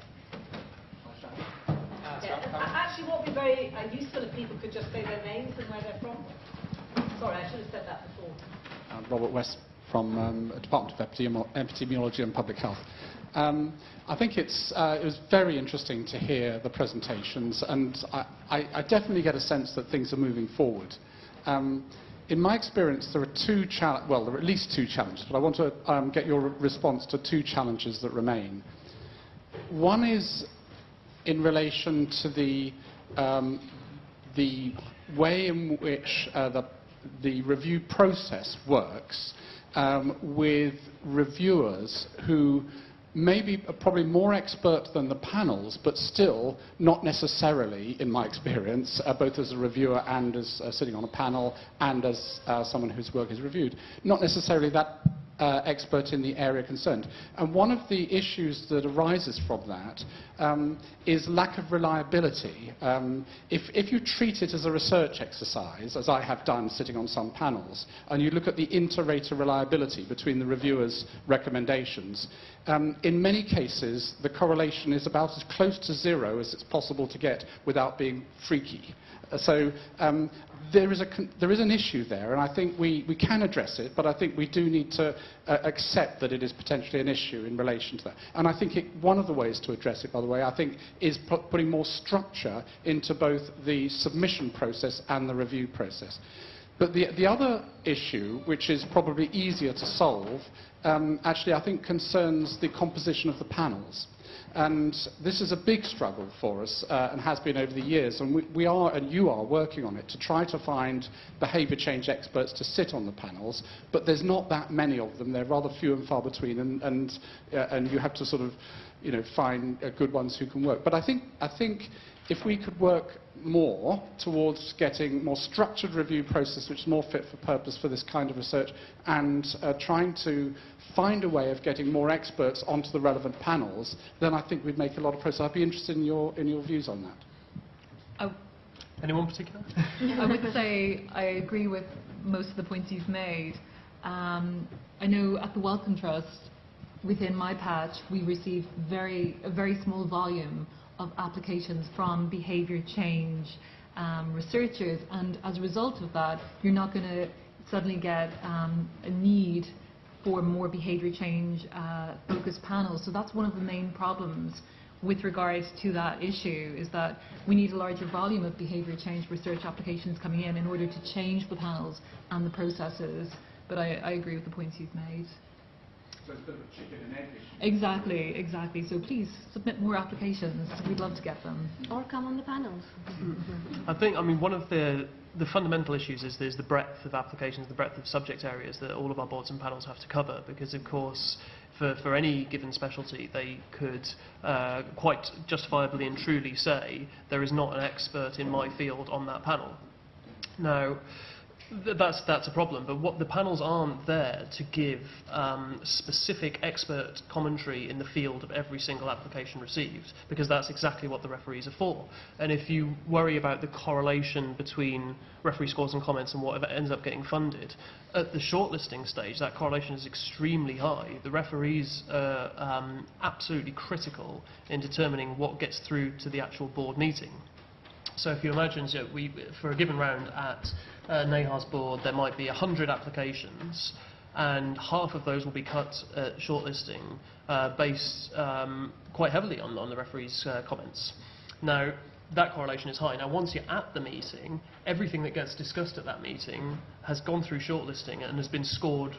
Actually, what would be very useful if people could just say their names and where they're from. Sorry, I should have said that before. Robert West from Department of Epidemiology and Public Health. I think it was very interesting to hear the presentations, and I definitely get a sense that things are moving forward. In my experience, there are at least two challenges, but I want to get your response to two challenges that remain. One is in relation to the way in which the review process works with reviewers who maybe probably more expert than the panels, but still not necessarily, in my experience, both as a reviewer and as sitting on a panel and as someone whose work is reviewed, not necessarily that expert in the area concerned. And one of the issues that arises from that is lack of reliability. If you treat it as a research exercise, as I have done sitting on some panels, and you look at the inter-rater reliability between the reviewers' recommendations, in many cases the correlation is about as close to zero as it's possible to get without being freaky. So there is an issue there, and I think we can address it, but I think we do need to accept that it is potentially an issue in relation to that. And I think one of the ways to address it, by the way, I think is putting more structure into both the submission process and the review process. But the other issue, which is probably easier to solve, actually I think concerns the composition of the panels. And this is a big struggle for us and has been over the years, and we are, and you are, working on it to try to find behaviour change experts to sit on the panels, but there's not that many of them. They're rather few and far between, and you have to sort of, you know, find good ones who can work. But I think if we could work more towards getting more structured review process which is more fit for purpose for this kind of research, and trying to find a way of getting more experts onto the relevant panels, then I think we'd make a lot of progress. I'd be interested in your views on that. Anyone particular? I would say I agree with most of the points you've made. I know at the Wellcome Trust, within my patch, we receive a very small volume of applications from behaviour change researchers, and as a result of that, you're not going to suddenly get a need for more behaviour change focused panels. So that's one of the main problems with regards to that issue, is that we need a larger volume of behaviour change research applications coming in order to change the panels and the processes. But I agree with the points you've made. So it's a bit of a chicken and egg issue. Exactly, exactly. So please submit more applications. We'd love to get them. Or come on the panels. I think, I mean, one of the fundamental issues is there's the breadth of applications, the breadth of subject areas that all of our boards and panels have to cover, because of course for any given specialty they could quite justifiably and truly say there is not an expert in my field on that panel. Now, that's a problem, but what the panels aren't there to give specific expert commentary in the field of every single application received, because that's exactly what the referees are for. And if you worry about the correlation between referee scores and comments and what ends up getting funded, at the shortlisting stage that correlation is extremely high. The referees are absolutely critical in determining what gets through to the actual board meeting. So if you imagine, for a given round at NAHA's board, there might be 100 applications, and half of those will be cut at shortlisting based quite heavily on the referees' comments. Now, that correlation is high. Now, once you're at the meeting, everything that gets discussed at that meeting has gone through shortlisting and has been scored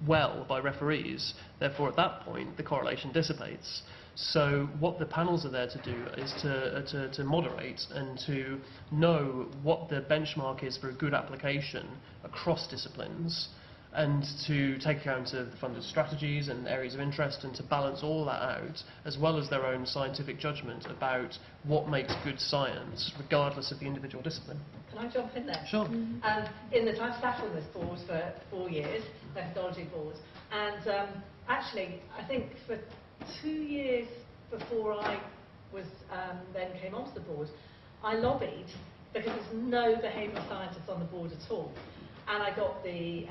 well by referees. Therefore, at that point, the correlation dissipates. So what the panels are there to do is to moderate and to know what the benchmark is for a good application across disciplines, and to take account of the funders' strategies and areas of interest, and to balance all that out, as well as their own scientific judgment about what makes good science, regardless of the individual discipline. Can I jump in there? Sure. I've sat on this board for 4 years, methodology board, and actually, I think for 2 years before I was then came onto the board, I lobbied, because there's no behavioural scientists on the board at all. And I got the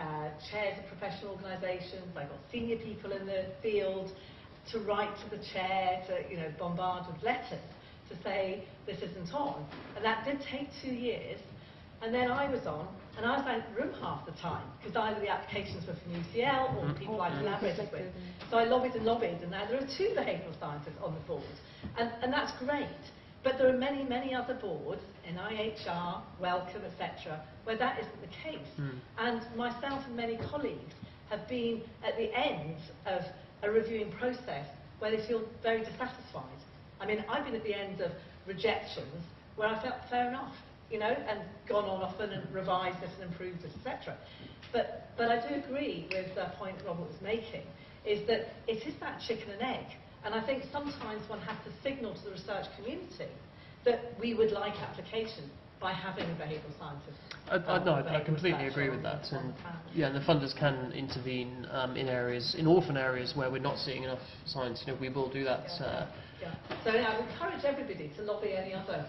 chairs of professional organisations, I got senior people in the field to write to the chair, to bombard with letters to say this isn't on. And that did take 2 years. And then I was on, and I was out of the room half the time, because either the applications were from UCL or people I collaborated with. So I lobbied and lobbied, and now there are 2 behavioural scientists on the board. And that's great. But there are many, many other boards, NIHR, Wellcome, etc., where that isn't the case. And myself and many colleagues have been at the end of a reviewing process where they feel very dissatisfied. I mean, I've been at the end of rejections where I felt fair enough, you know, and gone on often and revised this and improved this, etc. But I do agree with the point Robert was making, is that it is that chicken and egg. And I think sometimes one has to signal to the research community that we would like application by having a behavioural scientist. I completely agree with that. And yeah, and the funders can intervene in orphan areas where we're not seeing enough science. You know, we will do that. Yeah. So I would encourage everybody to lobby any other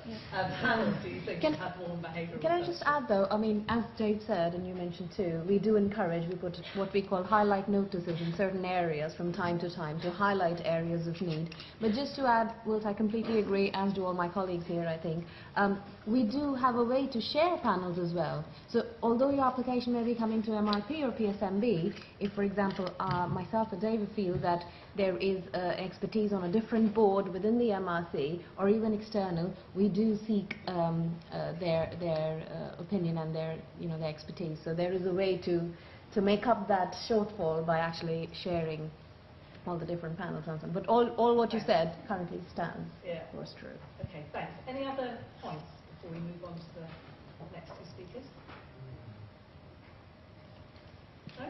panels who you think should have more behavioural. Can I just add though, I mean, as Dave said and you mentioned too, we do encourage, we put what we call highlight notices in certain areas from time to time to highlight areas of need. But just to add, Wilt, I completely agree, as do all my colleagues here, I think. We do have a way to share panels as well. So although your application may be coming to MRP or PSMB, if for example myself or David feel that there is expertise on a different board within the MRC or even external, we do seek their opinion and their expertise. So there is a way to make up that shortfall by actually sharing all the different panels and so on. But all what you said currently stands. Yeah. Was true. Okay, thanks. Any other points before we move on to the next two speakers? No?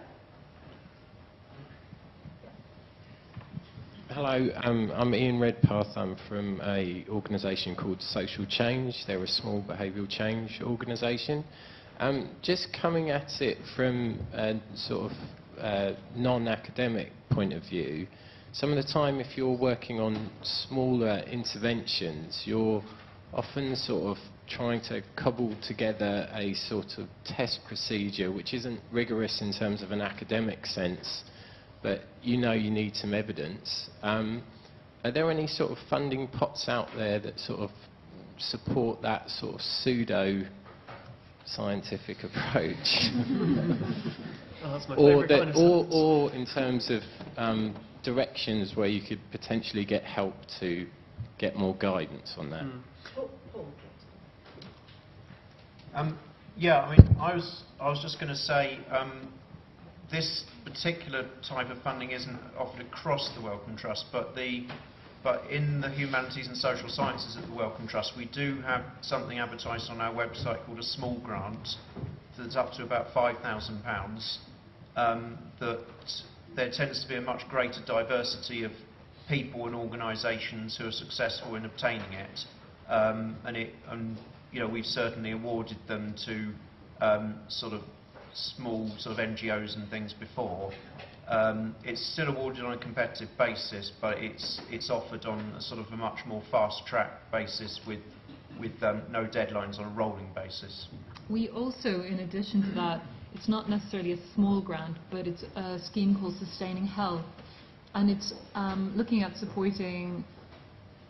Hello, I'm Ian Redpath. I'm from an organisation called Social Change. They're a small behavioural change organisation. Just coming at it from a sort of non-academic point of view, some of the time if you're working on smaller interventions, you're often sort of trying to cobble together a sort of test procedure which isn't rigorous in terms of an academic sense, but you know you need some evidence. Are there any sort of funding pots out there that sort of support that sort of pseudo scientific approach? Oh, that's my favourite kind of sentence. Or in terms of directions where you could potentially get help to get more guidance on that? Yeah, I mean, I was just going to say, this particular type of funding isn't offered across the Wellcome Trust, but in the Humanities and Social Sciences at the Wellcome Trust, we do have something advertised on our website called a small grant that's up to about £5,000. That there tends to be a much greater diversity of people and organisations who are successful in obtaining it, and you know, we've certainly awarded them to sort of small sort of NGOs and things before. It's still awarded on a competitive basis, but it's offered on a sort of a much more fast-track basis with no deadlines on a rolling basis. We also, in addition to that, it's not necessarily a small grant, but it's a scheme called Sustaining Health, and it's looking at supporting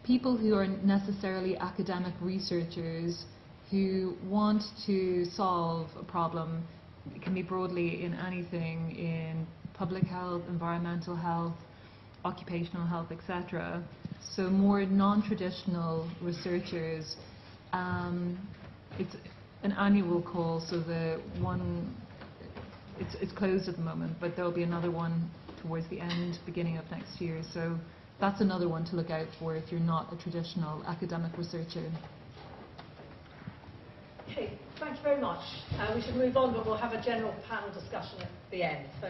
people who aren't necessarily academic researchers who want to solve a problem. It can be broadly in anything, in public health, environmental health, occupational health, etc. So more non-traditional researchers. It's an annual call, so the one, it's closed at the moment, but there will be another one towards the end, beginning of next year. So that's another one to look out for if you're not a traditional academic researcher. Okay, thank you very much. We should move on, but we'll have a general panel discussion at the end. So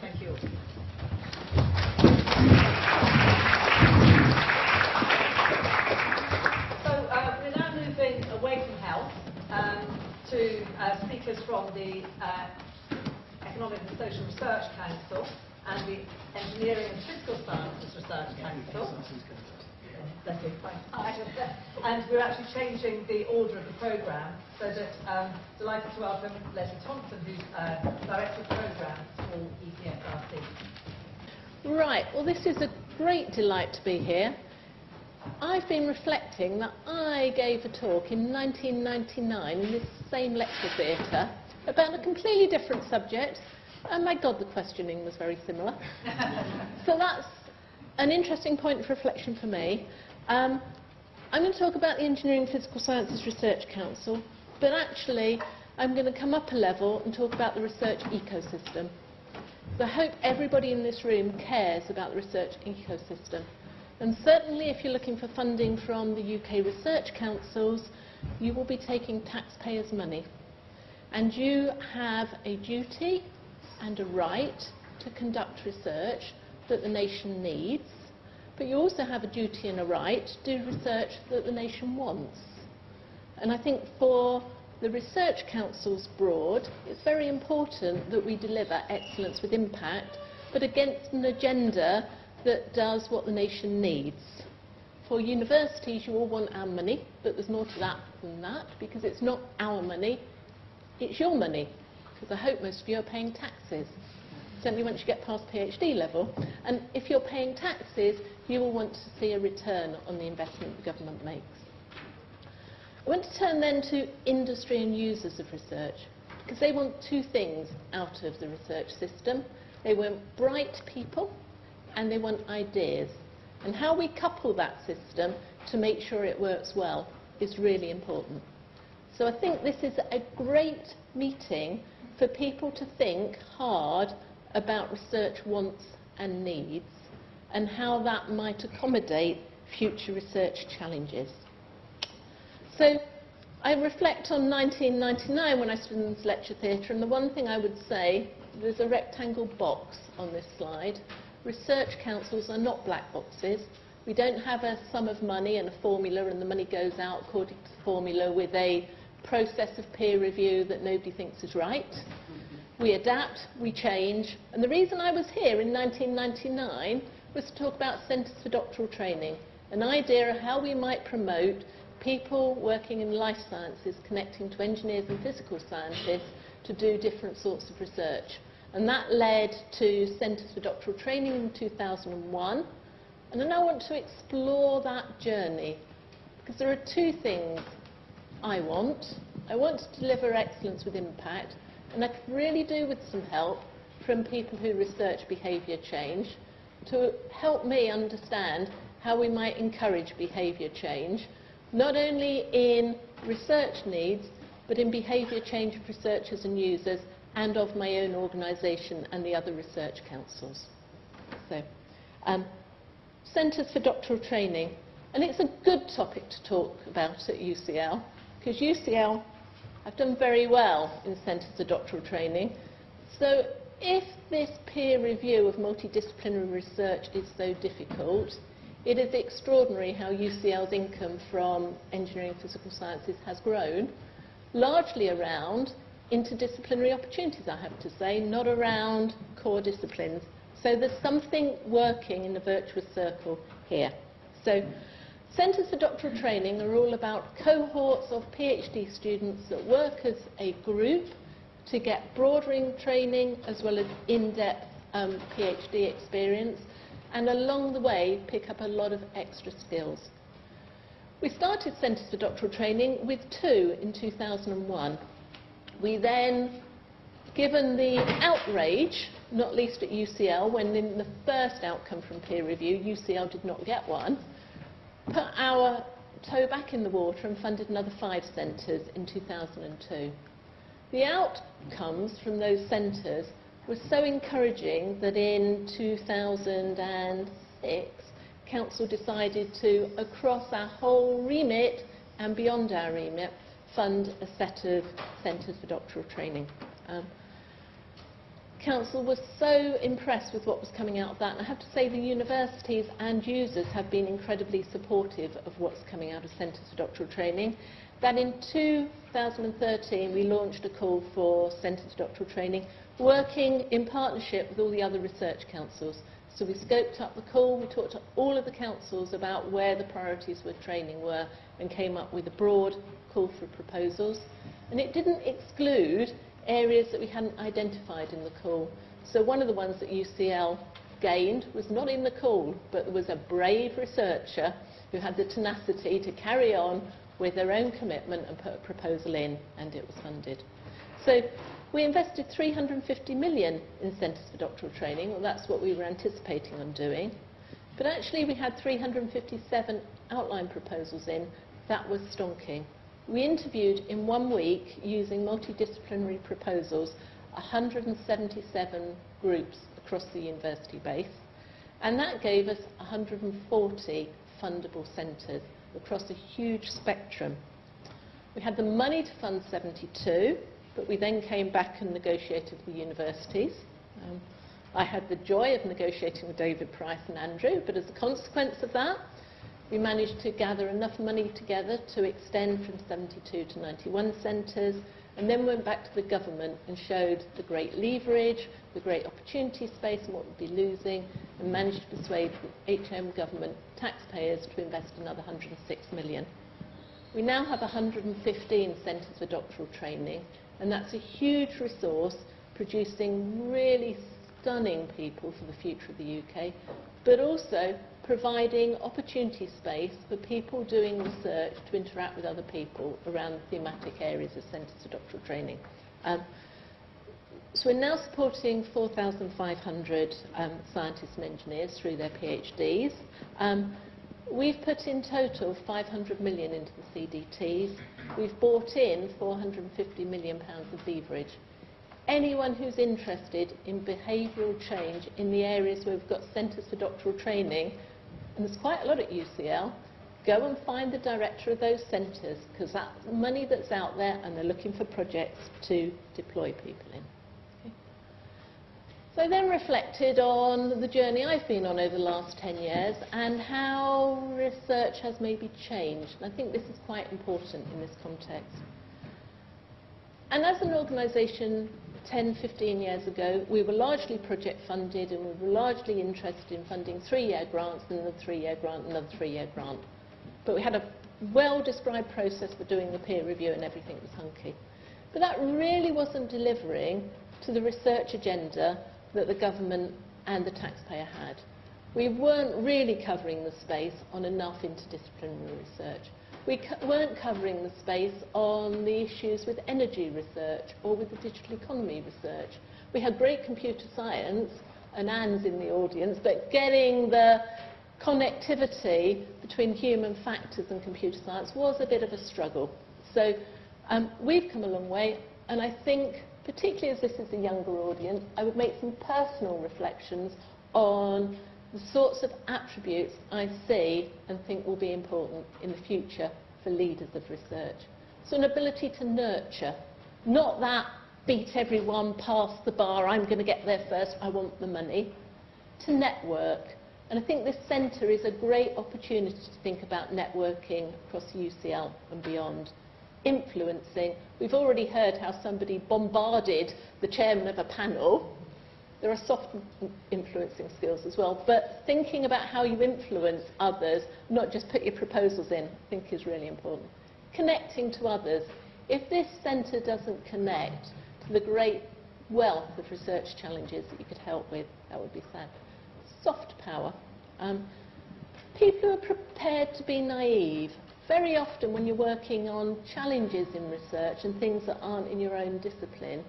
thank you all. So we're now moving away from health to speakers from the Economic and Social Research Council and the Engineering and Physical Sciences Research Council. And we're actually changing the order of the programme so that delighted to welcome Leslie Thompson, who's Director of Programme for EPSRC. Right, well this is a great delight to be here. I've been reflecting that I gave a talk in 1999 in this same lecture theatre about a completely different subject, and my God, the questioning was very similar. So that's an interesting point of reflection for me. I'm going to talk about the Engineering and Physical Sciences Research Council, but actually I'm going to come up a level and talk about the research ecosystem. So I hope everybody in this room cares about the research ecosystem, And certainly if you're looking for funding from the UK research councils, you will be taking taxpayers' money. And you have a duty and a right to conduct research that the nation needs, but you also have a duty and a right to do research that the nation wants. And I think for the research councils broad, it's very important that we deliver excellence with impact, but against an agenda that does what the nation needs. For universities, you all want our money, but there's more to that than that, because it's not our money, it's your money, because I hope most of you are paying taxes, certainly once you get past PhD level. And if you're paying taxes, you will want to see a return on the investment the government makes. I want to turn then to industry and users of research, because they want two things out of the research system. They want bright people and they want ideas. And how we couple that system to make sure it works well is really important. So I think this is a great meeting for people to think hard about research wants and needs and how that might accommodate future research challenges. So I reflect on 1999 when I stood in this lecture theatre, and the one thing I would say, there's a rectangle box on this slide. Research councils are not black boxes. We don't have a sum of money and a formula and the money goes out according to the formula with a process of peer review that nobody thinks is right. We adapt, we change, and the reason I was here in 1999 was to talk about centres for doctoral training, an idea of how we might promote people working in life sciences connecting to engineers and physical scientists to do different sorts of research. And that led to Centres for Doctoral Training in 2001. And then I want to explore that journey, because there are two things I want. I want to deliver excellence with impact, and I could really do with some help from people who research behaviour change to help me understand how we might encourage behaviour change, not only in research needs, but in behaviour change of researchers and users and of my own organisation and the other research councils. So, Centres for Doctoral Training, and it's a good topic to talk about at UCL, because UCL have done very well in Centres for Doctoral Training. So if this peer review of multidisciplinary research is so difficult, it is extraordinary how UCL's income from engineering and physical sciences has grown, largely around interdisciplinary opportunities, I have to say, not around core disciplines. So there's something working in the virtuous circle here. So Centres for Doctoral Training are all about cohorts of PhD students that work as a group to get broadening training as well as in-depth PhD experience, and along the way pick up a lot of extra skills. We started Centres for Doctoral Training with 2 in 2001. We then, given the outrage, not least at UCL, when in the first outcome from peer review, UCL did not get one, put our toe back in the water and funded another 5 centres in 2002. The outcomes from those centres were so encouraging that in 2006, Council decided to, across our whole remit and beyond our remit, fund a set of Centres for Doctoral Training. Council was so impressed with what was coming out of that, and I have to say the universities and users have been incredibly supportive of what's coming out of Centres for Doctoral Training, that in 2013 we launched a call for Centres for Doctoral Training, working in partnership with all the other research councils. So we scoped up the call, we talked to all of the councils about where the priorities with training were, and came up with a broad call for proposals. And it didn't exclude areas that we hadn't identified in the call. So one of the ones that UCL gained was not in the call, but there was a brave researcher who had the tenacity to carry on with their own commitment and put a proposal in, and it was funded. So we invested 350 million in Centres for Doctoral Training. Well, that's what we were anticipating on doing. But actually we had 357 outline proposals in. That was stonking. We interviewed in 1 week, using multidisciplinary proposals, 177 groups across the university base. And that gave us 140 fundable centres across a huge spectrum. We had the money to fund 72, but we then came back and negotiated with universities. I had the joy of negotiating with David Price and Andrew, but as a consequence of that, we managed to gather enough money together to extend from 72 to 91 centres, and then went back to the government and showed the great leverage, the great opportunity space and what we'd be losing, and managed to persuade the HM government taxpayers to invest another 106 million. We now have 115 centres for doctoral training, and that's a huge resource producing really stunning people for the future of the UK, but also providing opportunity space for people doing research to interact with other people around thematic areas of centres for doctoral training. So we're now supporting 4,500 scientists and engineers through their PhDs. We've put in total 500 million into the CDTs. We've bought in £450 million of leverage. Anyone who's interested in behavioural change in the areas where we've got centres for doctoral training, and there's quite a lot at UCL, go and find the director of those centres, because that's money that's out there and they're looking for projects to deploy people in. Okay. So I then reflected on the journey I've been on over the last 10 years and how research has maybe changed. And I think this is quite important in this context. And as an organisation 10, 15 years ago, we were largely project funded, and we were largely interested in funding 3-year grants, and another 3-year grant, another 3-year grant. But we had a well-described process for doing the peer review, and everything was hunky. But that really wasn't delivering to the research agenda that the government and the taxpayer had. We weren't really covering the space on enough interdisciplinary research. We weren't covering the space on the issues with energy research or with the digital economy research. We had great computer science, and Anne's in the audience, but getting the connectivity between human factors and computer science was a bit of a struggle. So we've come a long way, and I think, particularly as this is a younger audience, I would make some personal reflections on the sorts of attributes I see and think will be important in the future for leaders of research. So an ability to nurture, not that beat everyone past the bar, I'm going to get there first, I want the money, to network. And I think this centre is a great opportunity to think about networking across UCL and beyond. Influencing. We've already heard how somebody bombarded the chairman of a panel. There are soft influencing skills as well, but thinking about how you influence others, not just put your proposals in, I think is really important. Connecting to others. If this centre doesn't connect to the great wealth of research challenges that you could help with, that would be sad. Soft power. People who are prepared to be naive. Very often when you're working on challenges in research and things that aren't in your own discipline,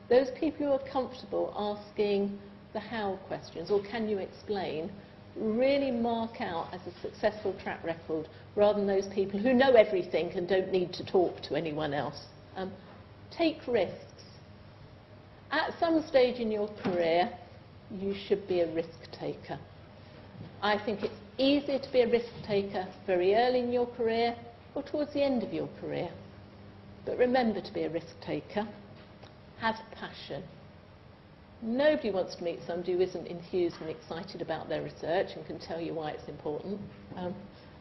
those people who are comfortable asking the how questions, or can you explain, really mark out as a successful track record, rather than those people who know everything and don't need to talk to anyone else. Take risks. At some stage in your career, you should be a risk taker. I think it's easier to be a risk taker very early in your career or towards the end of your career. But remember to be a risk taker. Have passion. Nobody wants to meet somebody who isn't enthused and excited about their research and can tell you why it's important.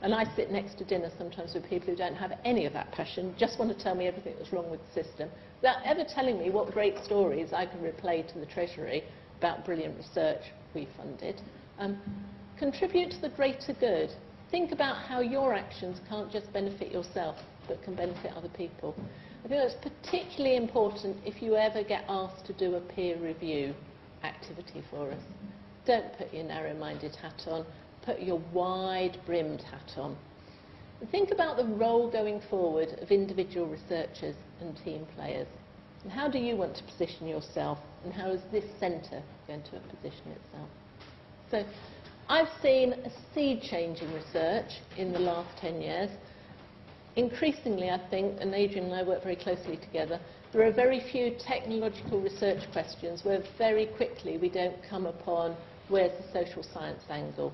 And I sit next to dinner sometimes with people who don't have any of that passion, just want to tell me everything that's wrong with the system, without ever telling me what great stories I can replay to the Treasury about brilliant research we funded. Contribute to the greater good. Think about how your actions can't just benefit yourself, but can benefit other people. I think that's particularly important if you ever get asked to do a peer review activity for us. Don't put your narrow-minded hat on, put your wide-brimmed hat on. And think about the role going forward of individual researchers and team players. And how do you want to position yourself, and how is this centre going to position itself? So I've seen a sea change in research in the last 10 years. Increasingly, I think, and Adrian and I work very closely together, there are very few technological research questions where very quickly we don't come upon where's the social science angle?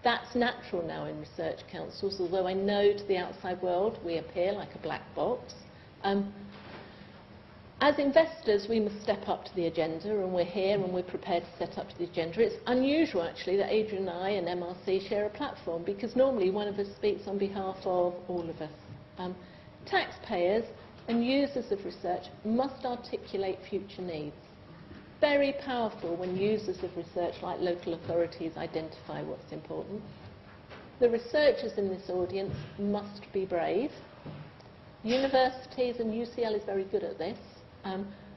That's natural now in research councils, although I know to the outside world we appear like a black box. As investors, we must step up to the agenda, and we're here and we're prepared to set up to the agenda. It's unusual, actually, that Adrian and I and MRC share a platform, because normally one of us speaks on behalf of all of us. Taxpayers and users of research must articulate future needs. Very powerful when users of research, like local authorities, identify what's important. The researchers in this audience must be brave. Universities, and UCL is very good at this,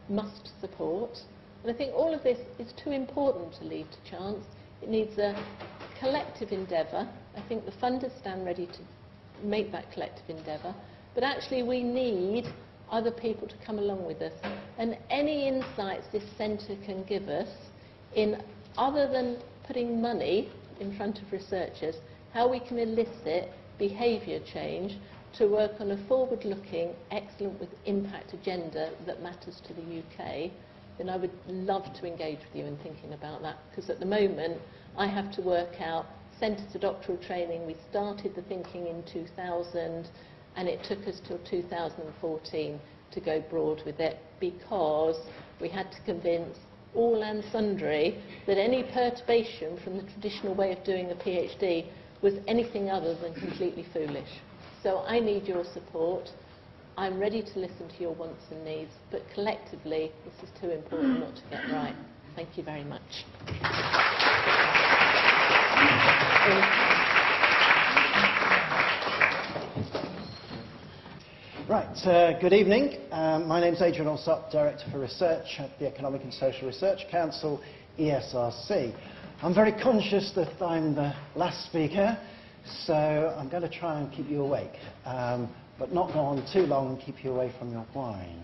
must support. And I think all of this is too important to leave to chance. It needs a collective endeavour. I think the funders stand ready to make that collective endeavour. But actually we need other people to come along with us. And any insights this centre can give us in, other than putting money in front of researchers, how we can elicit behaviour change to work on a forward-looking, excellent with impact agenda that matters to the UK, then I would love to engage with you in thinking about that, because at the moment I have to work out centres of doctoral training. We started the thinking in 2000 and it took us till 2014 to go broad with it, because we had to convince all and sundry that any perturbation from the traditional way of doing a PhD was anything other than completely foolish. So I need your support. I'm ready to listen to your wants and needs, but collectively this is too important not to get right. Thank you very much. Right, good evening. My name's Adrian Alsop, Director for Research at the Economic and Social Research Council, ESRC. I'm very conscious that I'm the last speaker, so I'm going to try and keep you awake, but not go on too long and keep you away from your wine.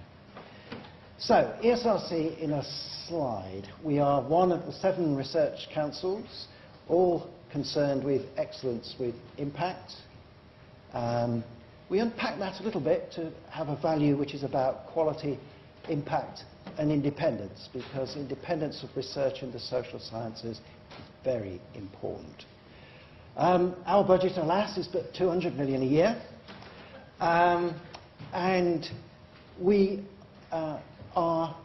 So, ESRC in a slide. We are one of the 7 research councils, all concerned with excellence with impact. We unpack that a little bit to have a value which is about quality, impact and independence, because independence of research in the social sciences is very important. Our budget, alas, is but 200 million a year, and we are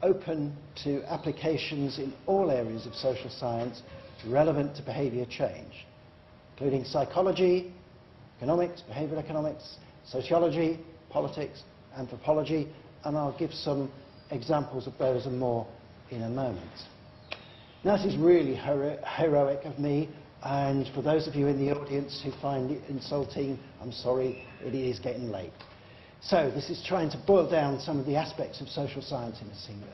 open to applications in all areas of social science relevant to behaviour change, including psychology, economics, behavioural economics, sociology, politics, anthropology, and I'll give some examples of those and more in a moment. Now, this is really heroic of me, and for those of you in the audience who find it insulting, I'm sorry, it is getting late. So this is trying to boil down some of the aspects of social science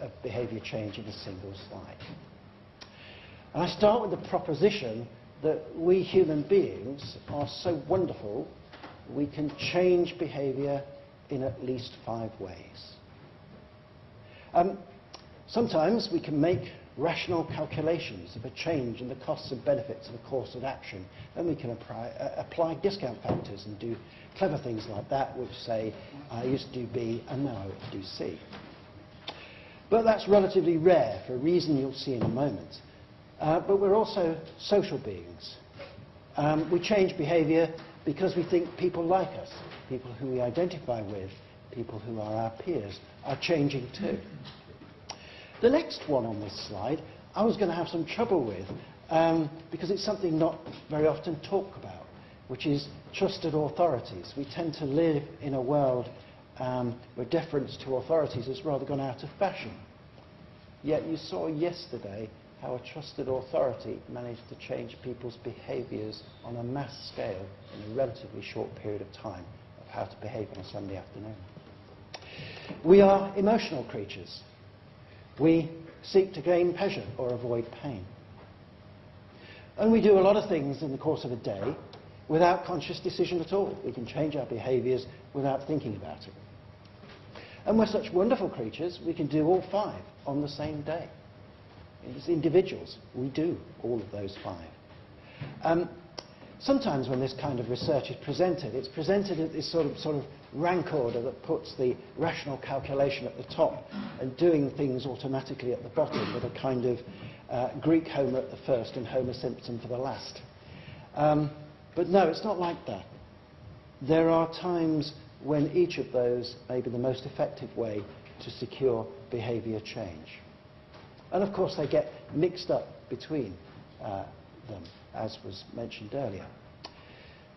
of behaviour change in a single slide. And I start with the proposition that we human beings are so wonderful, we can change behaviour in at least 5 ways. Sometimes we can make rational calculations of a change in the costs and benefits of a course of action, and we can apply discount factors and do clever things like that, which say, I used to do B and now I ought to do C. But that's relatively rare for a reason you'll see in a moment. But we're also social beings. We change behaviour because we think people like us, people who we identify with, people who are our peers, are changing too. The next one on this slide, I was going to have some trouble with, because it's something not very often talked about, which is trusted authorities. We tend to live in a world where deference to authorities has rather gone out of fashion. Yet you saw yesterday how a trusted authority managed to change people's behaviours on a mass scale in a relatively short period of time of how to behave on a Sunday afternoon. We are emotional creatures. We seek to gain pleasure or avoid pain. And we do a lot of things in the course of a day without conscious decision at all. We can change our behaviours without thinking about it. And we're such wonderful creatures, we can do all 5 on the same day. As individuals, we do all of those 5. Sometimes when this kind of research is presented, it's presented at this sort of rank order that puts the rational calculation at the top and doing things automatically at the bottom with a kind of Greek Homer at the first and Homer Simpson for the last. But no, it's not like that. There are times when each of those may be the most effective way to secure behaviour change. And of course they get mixed up between them, as was mentioned earlier.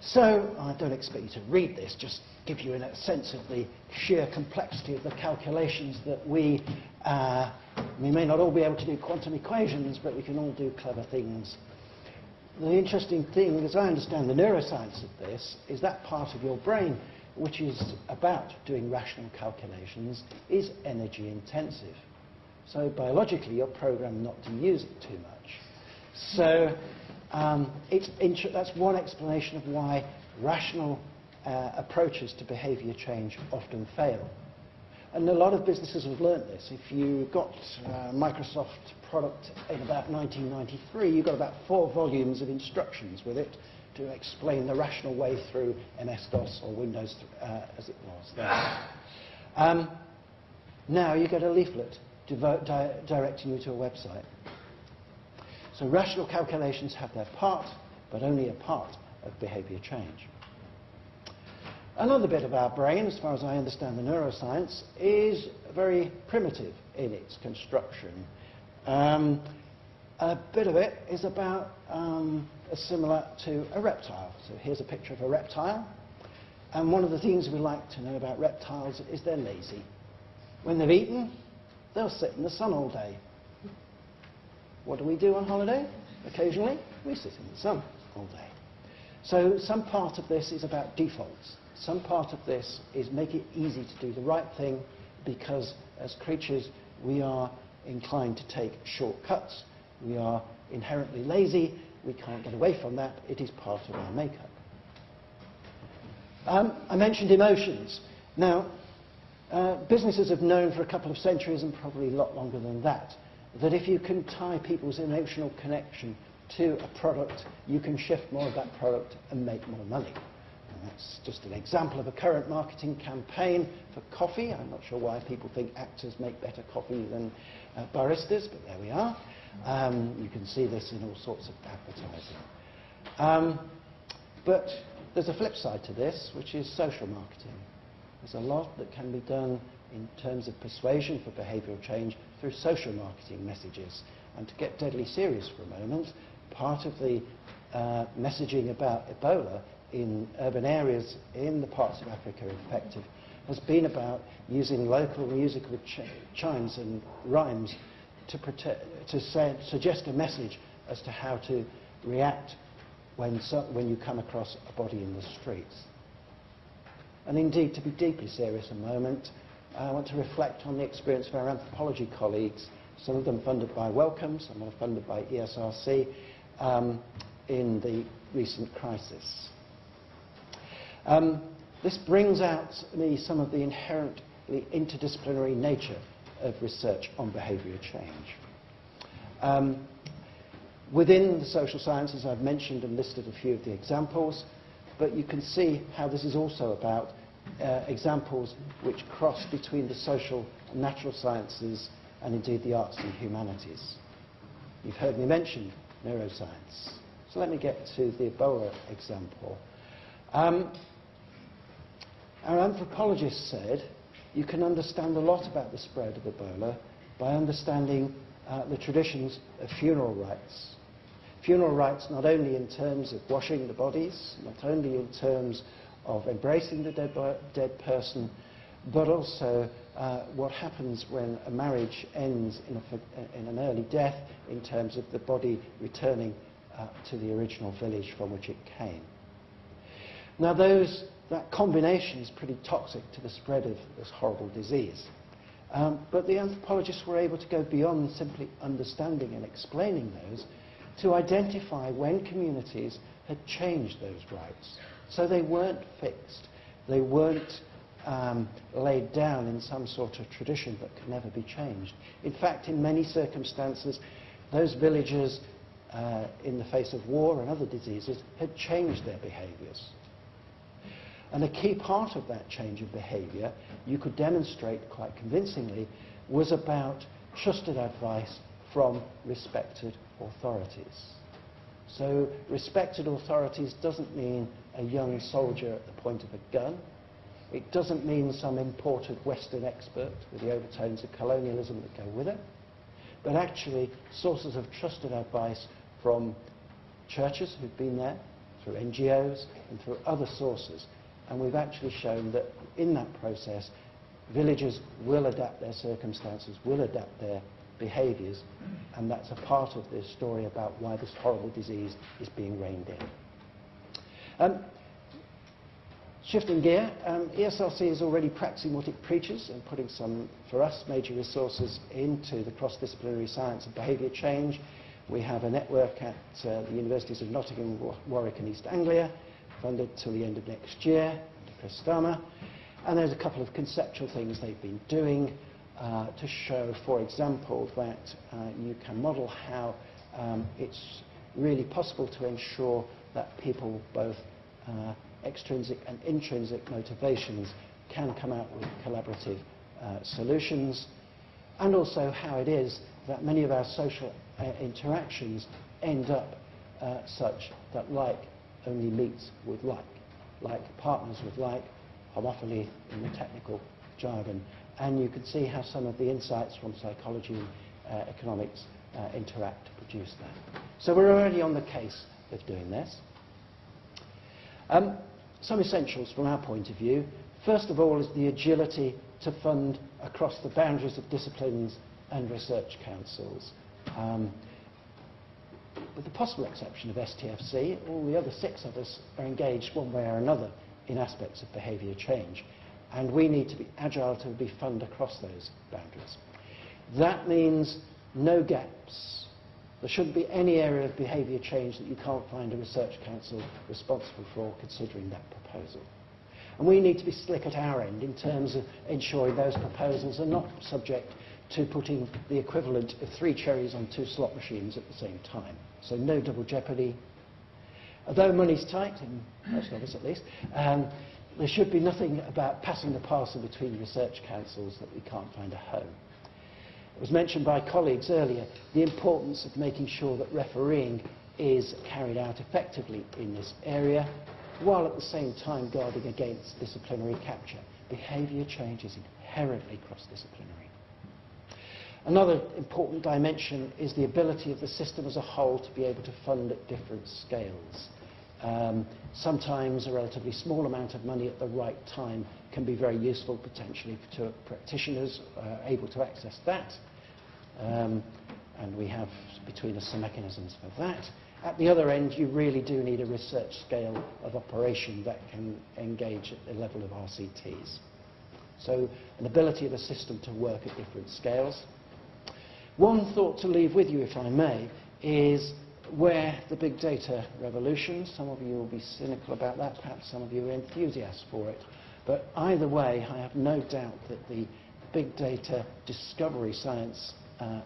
So I don't expect you to read this, just give you a sense of the sheer complexity of the calculations that we may not all be able to do quantum equations, but we can all do clever things. The interesting thing, as I understand the neuroscience of this, is that part of your brain which is about doing rational calculations is energy intensive. So biologically you're programmed not to use it too much. So that's one explanation of why rational approaches to behaviour change often fail. And a lot of businesses have learnt this. If you got a Microsoft product in about 1993, you got about 4 volumes of instructions with it to explain the rational way through MS-DOS or Windows as it was then. Now you get a leaflet directing you to a website. So rational calculations have their part, but only a part of behaviour change. Another bit of our brain, as far as I understand the neuroscience, is very primitive in its construction. A bit of it is about similar to a reptile. So here's a picture of a reptile. And one of the things we like to know about reptiles is they're lazy. When they've eaten, they'll sit in the sun all day. What do we do on holiday? Occasionally, we sit in the sun all day. So some part of this is about defaults. Some part of this is make it easy to do the right thing, because as creatures we are inclined to take shortcuts. We are inherently lazy. We can't get away from that. It is part of our makeup. I mentioned emotions. Now, businesses have known for a couple of centuries, and probably a lot longer than that if you can tie people's emotional connection to a product, you can shift more of that product and make more money. And that's just an example of a current marketing campaign for coffee. I'm not sure why people think actors make better coffee than baristas, but there we are. You can see this in all sorts of advertising. But there's a flip side to this, which is social marketing. There's a lot that can be done in terms of persuasion for behavioural change through social marketing messages. And to get deadly serious for a moment, part of the messaging about Ebola in urban areas in the parts of Africa infected has been about using local musical chimes and rhymes to suggest a message as to how to react when you come across a body in the streets. And indeed, to be deeply serious a moment, I want to reflect on the experience of our anthropology colleagues, some of them funded by Wellcome, some are funded by ESRC, in the recent crisis. This brings out to me some of the inherently interdisciplinary nature of research on behavioural change. Within the social sciences, I've mentioned and listed a few of the examples, but you can see how this is also about examples which cross between the social and natural sciences and indeed the arts and humanities. You've heard me mention neuroscience. So let me get to the Ebola example. Our anthropologist said you can understand a lot about the spread of Ebola by understanding the traditions of funeral rites. Funeral rites not only in terms of washing the bodies, not only in terms of embracing the dead person, but also what happens when a marriage ends in an early death in terms of the body returning to the original village from which it came. Now that combination is pretty toxic to the spread of this horrible disease. But the anthropologists were able to go beyond simply understanding and explaining those to identify when communities had changed those rites. So they weren't fixed. They weren't laid down in some sort of tradition that could never be changed. In fact, in many circumstances, those villagers, in the face of war and other diseases, had changed their behaviours. And a key part of that change of behaviour, you could demonstrate quite convincingly, was about trusted advice from respected authorities. So respected authorities doesn't mean a young soldier at the point of a gun. It doesn't mean some imported Western expert with the overtones of colonialism that go with it, but actually sources of trusted advice from churches who've been there, through NGOs and through other sources. And we've actually shown that in that process, villagers will adapt their circumstances, will adapt their behaviours, and that's a part of this story about why this horrible disease is being reined in. Shifting gear, ESRC is already practicing what it preaches and putting some, for us, major resources into the cross-disciplinary science of behaviour change. We have a network at the Universities of Nottingham, Warwick and East Anglia, funded till the end of next year, under Chris Starmer. And there's a couple of conceptual things they've been doing to show, for example, that you can model how it's really possible to ensure that people, both extrinsic and intrinsic motivations, can come out with collaborative solutions, and also how it is that many of our social interactions end up such that like only meets with like partners with like, homophily in the technical jargon. And you can see how some of the insights from psychology and economics interact to produce that. So we're already on the case of doing this. Some essentials from our point of view. First of all is the agility to fund across the boundaries of disciplines and research councils. With the possible exception of STFC, all the other 6 of us are engaged one way or another in aspects of behaviour change. And we need to be agile to be fund across those boundaries. That means no gaps. There shouldn't be any area of behaviour change that you can't find a research council responsible for considering that proposal. And we need to be slick at our end in terms of ensuring those proposals are not subject to putting the equivalent of 3 cherries on 2 slot machines at the same time. So no double jeopardy. Although money's tight, in most of us at least, there should be nothing about passing the parcel between research councils that we can't find a home. It was mentioned by colleagues earlier, the importance of making sure that refereeing is carried out effectively in this area, while at the same time guarding against disciplinary capture. Behaviour change is inherently cross-disciplinary. Another important dimension is the ability of the system as a whole to be able to fund at different scales. Sometimes a relatively small amount of money at the right time can be very useful potentially to practitioners able to access that. And we have between us some mechanisms for that. At the other end, you really do need a research scale of operation that can engage at the level of RCTs. So an ability of the system to work at different scales. One thought to leave with you, if I may, is where the big data revolution, some of you will be cynical about that, perhaps some of you are enthusiasts for it, but either way I have no doubt that the big data discovery science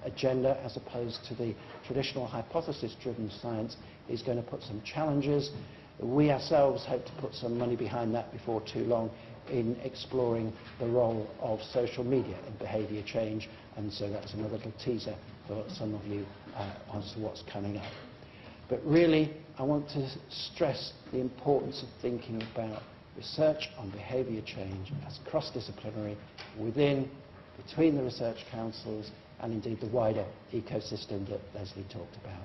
agenda, as opposed to the traditional hypothesis-driven science, is going to put some challenges. We ourselves hope to put some money behind that before too long in exploring the role of social media in behaviour change, and so that's another little teaser for some of you as to what's coming up. But really, I want to stress the importance of thinking about research on behaviour change as cross-disciplinary within, between the research councils and indeed the wider ecosystem that Leslie talked about.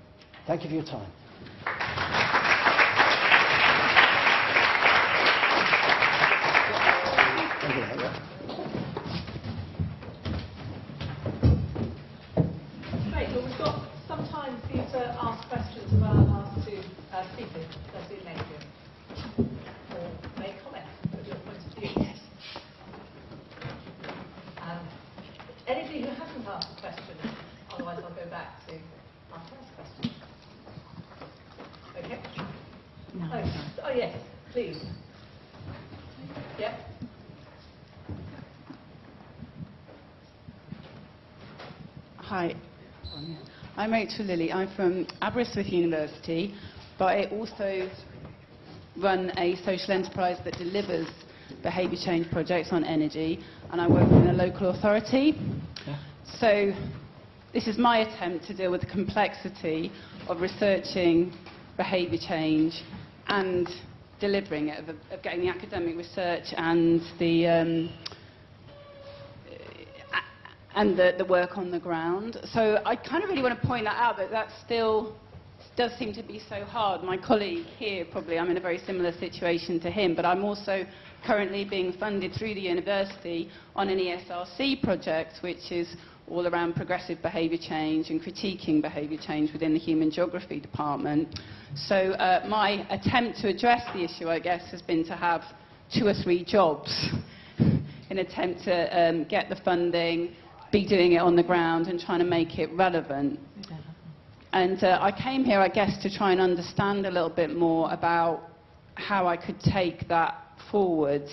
Thank you for your time. Great, well we've got some time for you to ask questions of our last 2 speakers. Let's do it next year. Or make comments with your point of view. Yes. Anybody who hasn't asked a question, otherwise I'll go back to our first question. Okay? No. Oh yes, please. Yep. Hi, I'm Rachel Lilly. I'm from Aberystwyth University, but I also run a social enterprise that delivers behaviour change projects on energy, and I work in a local authority. Yeah. So this is my attempt to deal with the complexity of researching behaviour change and delivering it, of getting the academic research and the work on the ground. So I kind of really want to point that out, that still does seem to be so hard. My colleague here, probably, I'm in a very similar situation to him, but I'm also currently being funded through the university on an ESRC project, which is all around progressive behaviour change and critiquing behaviour change within the human geography department. So my attempt to address the issue, I guess, has been to have 2 or 3 jobs in an attempt to get the funding, be doing it on the ground and trying to make it relevant. And I came here, I guess, to try and understand a little bit more about how I could take that forward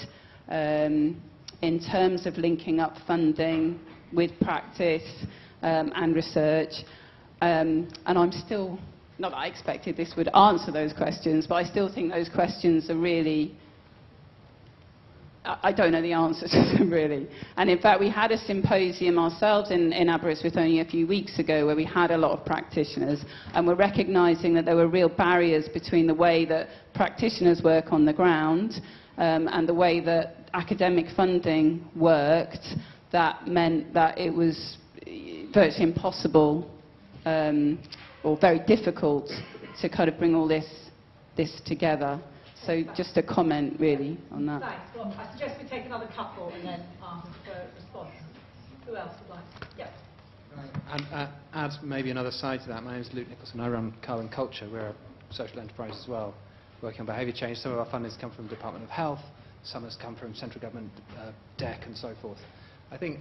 in terms of linking up funding with practice and research. And I'm still, not that I expected this would answer those questions, but I still think those questions are really, I don't know the answer to them, really. And in fact, we had a symposium ourselves in Aberystwyth only a few weeks ago where we had a lot of practitioners, and we're recognising that there were real barriers between the way that practitioners work on the ground and the way that academic funding worked. That meant that it was virtually impossible or very difficult to kind of bring all this together. So just a comment, really, on that. Thanks. Well, I suggest we take another couple and then ask for a response. Who else would like? Yeah. And add maybe another side to that. My name is Luke Nicholson. I run Carlin Culture. We're a social enterprise as well, working on behaviour change. Some of our funding has come from the Department of Health. Some has come from central government, DEC and so forth. I think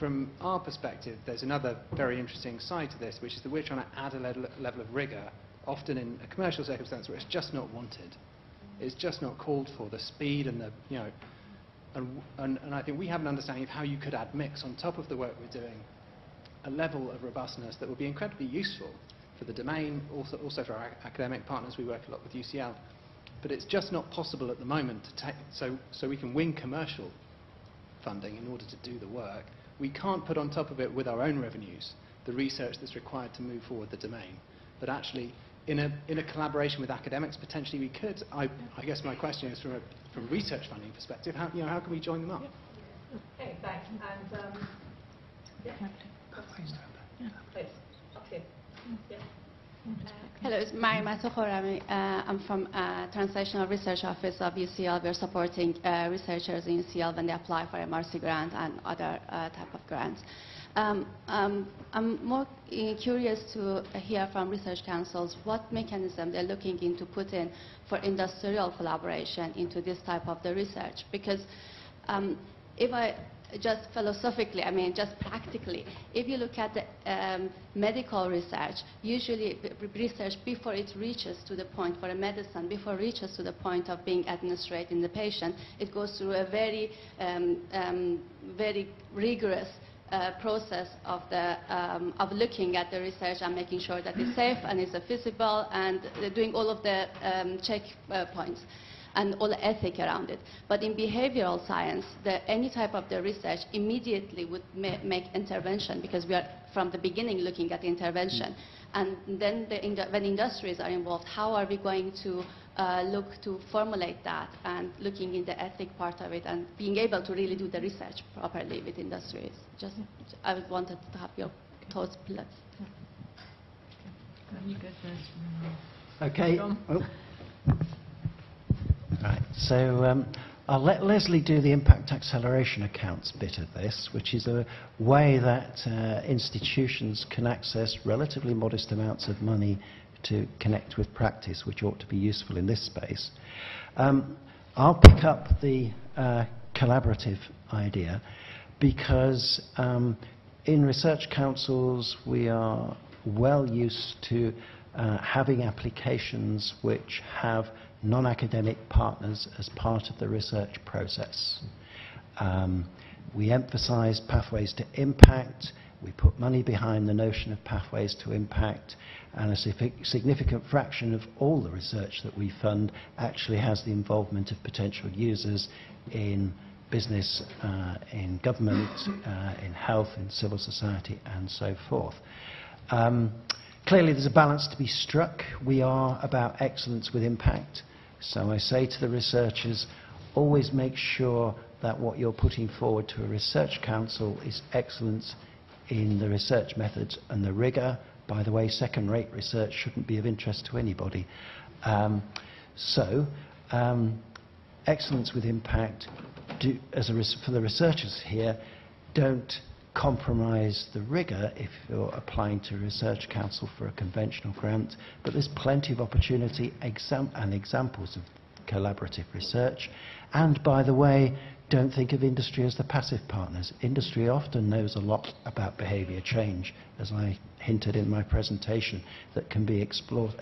from our perspective, there's another very interesting side to this, which is that we're trying to add a level of rigour, often in a commercial circumstance where it's just not wanted. It's just not called for, the speed and the, you know, and I think we have an understanding of how you could add mix on top of the work we're doing, a level of robustness that would be incredibly useful for the domain, also for our academic partners. We work a lot with UCL, but it's just not possible at the moment to take, so we can win commercial funding in order to do the work. We can't put on top of it with our own revenues the research that's required to move forward the domain, but actually in a collaboration with academics, potentially we could. I guess my question is from a research funding perspective, how can we join them up? Okay, thanks. And yeah. Please, up here. Yeah. Hello, it's Marimato Khorami. I'm from Translational Research Office of UCL. We're supporting researchers in UCL when they apply for MRC grant and other type of grants. I'm more curious to hear from research councils what mechanism they're looking into put in for industrial collaboration into this type of the research. Because if I just philosophically, I mean just practically, if you look at the medical research, usually research before it reaches to the point for a medicine, before it reaches to the point of being administered in the patient, it goes through a very, very rigorous process of looking at the research and making sure that it's safe and it's feasible and doing all of the check points and all the ethic around it. But in behavioral science, any type of the research immediately would make intervention, because we are from the beginning looking at intervention. And then when industries are involved, how are we going to look to formulate that and looking in the ethic part of it and being able to really do the research properly with industries? Just, I wanted to have your thoughts, please. Okay. Right. So I'll let Leslie do the impact acceleration accounts bit of this, which is a way that institutions can access relatively modest amounts of money to connect with practice, which ought to be useful in this space. I'll pick up the collaborative idea, because in research councils we are well used to having applications which have non-academic partners as part of the research process. We emphasize pathways to impact, we put money behind the notion of pathways to impact, and a significant fraction of all the research that we fund actually has the involvement of potential users in business, in government, in health, in civil society, and so forth. Clearly there's a balance to be struck. We are about excellence with impact. So I say to the researchers, always make sure that what you're putting forward to a research council is excellence in the research methods and the rigour. By the way, second-rate research shouldn't be of interest to anybody. Excellence with impact. For the researchers here, don't compromise the rigour if you're applying to a research council for a conventional grant, but there's plenty of opportunity and examples of collaborative research. And by the way, don't think of industry as the passive partners. Industry often knows a lot about behaviour change, as I hinted in my presentation, that can be explored,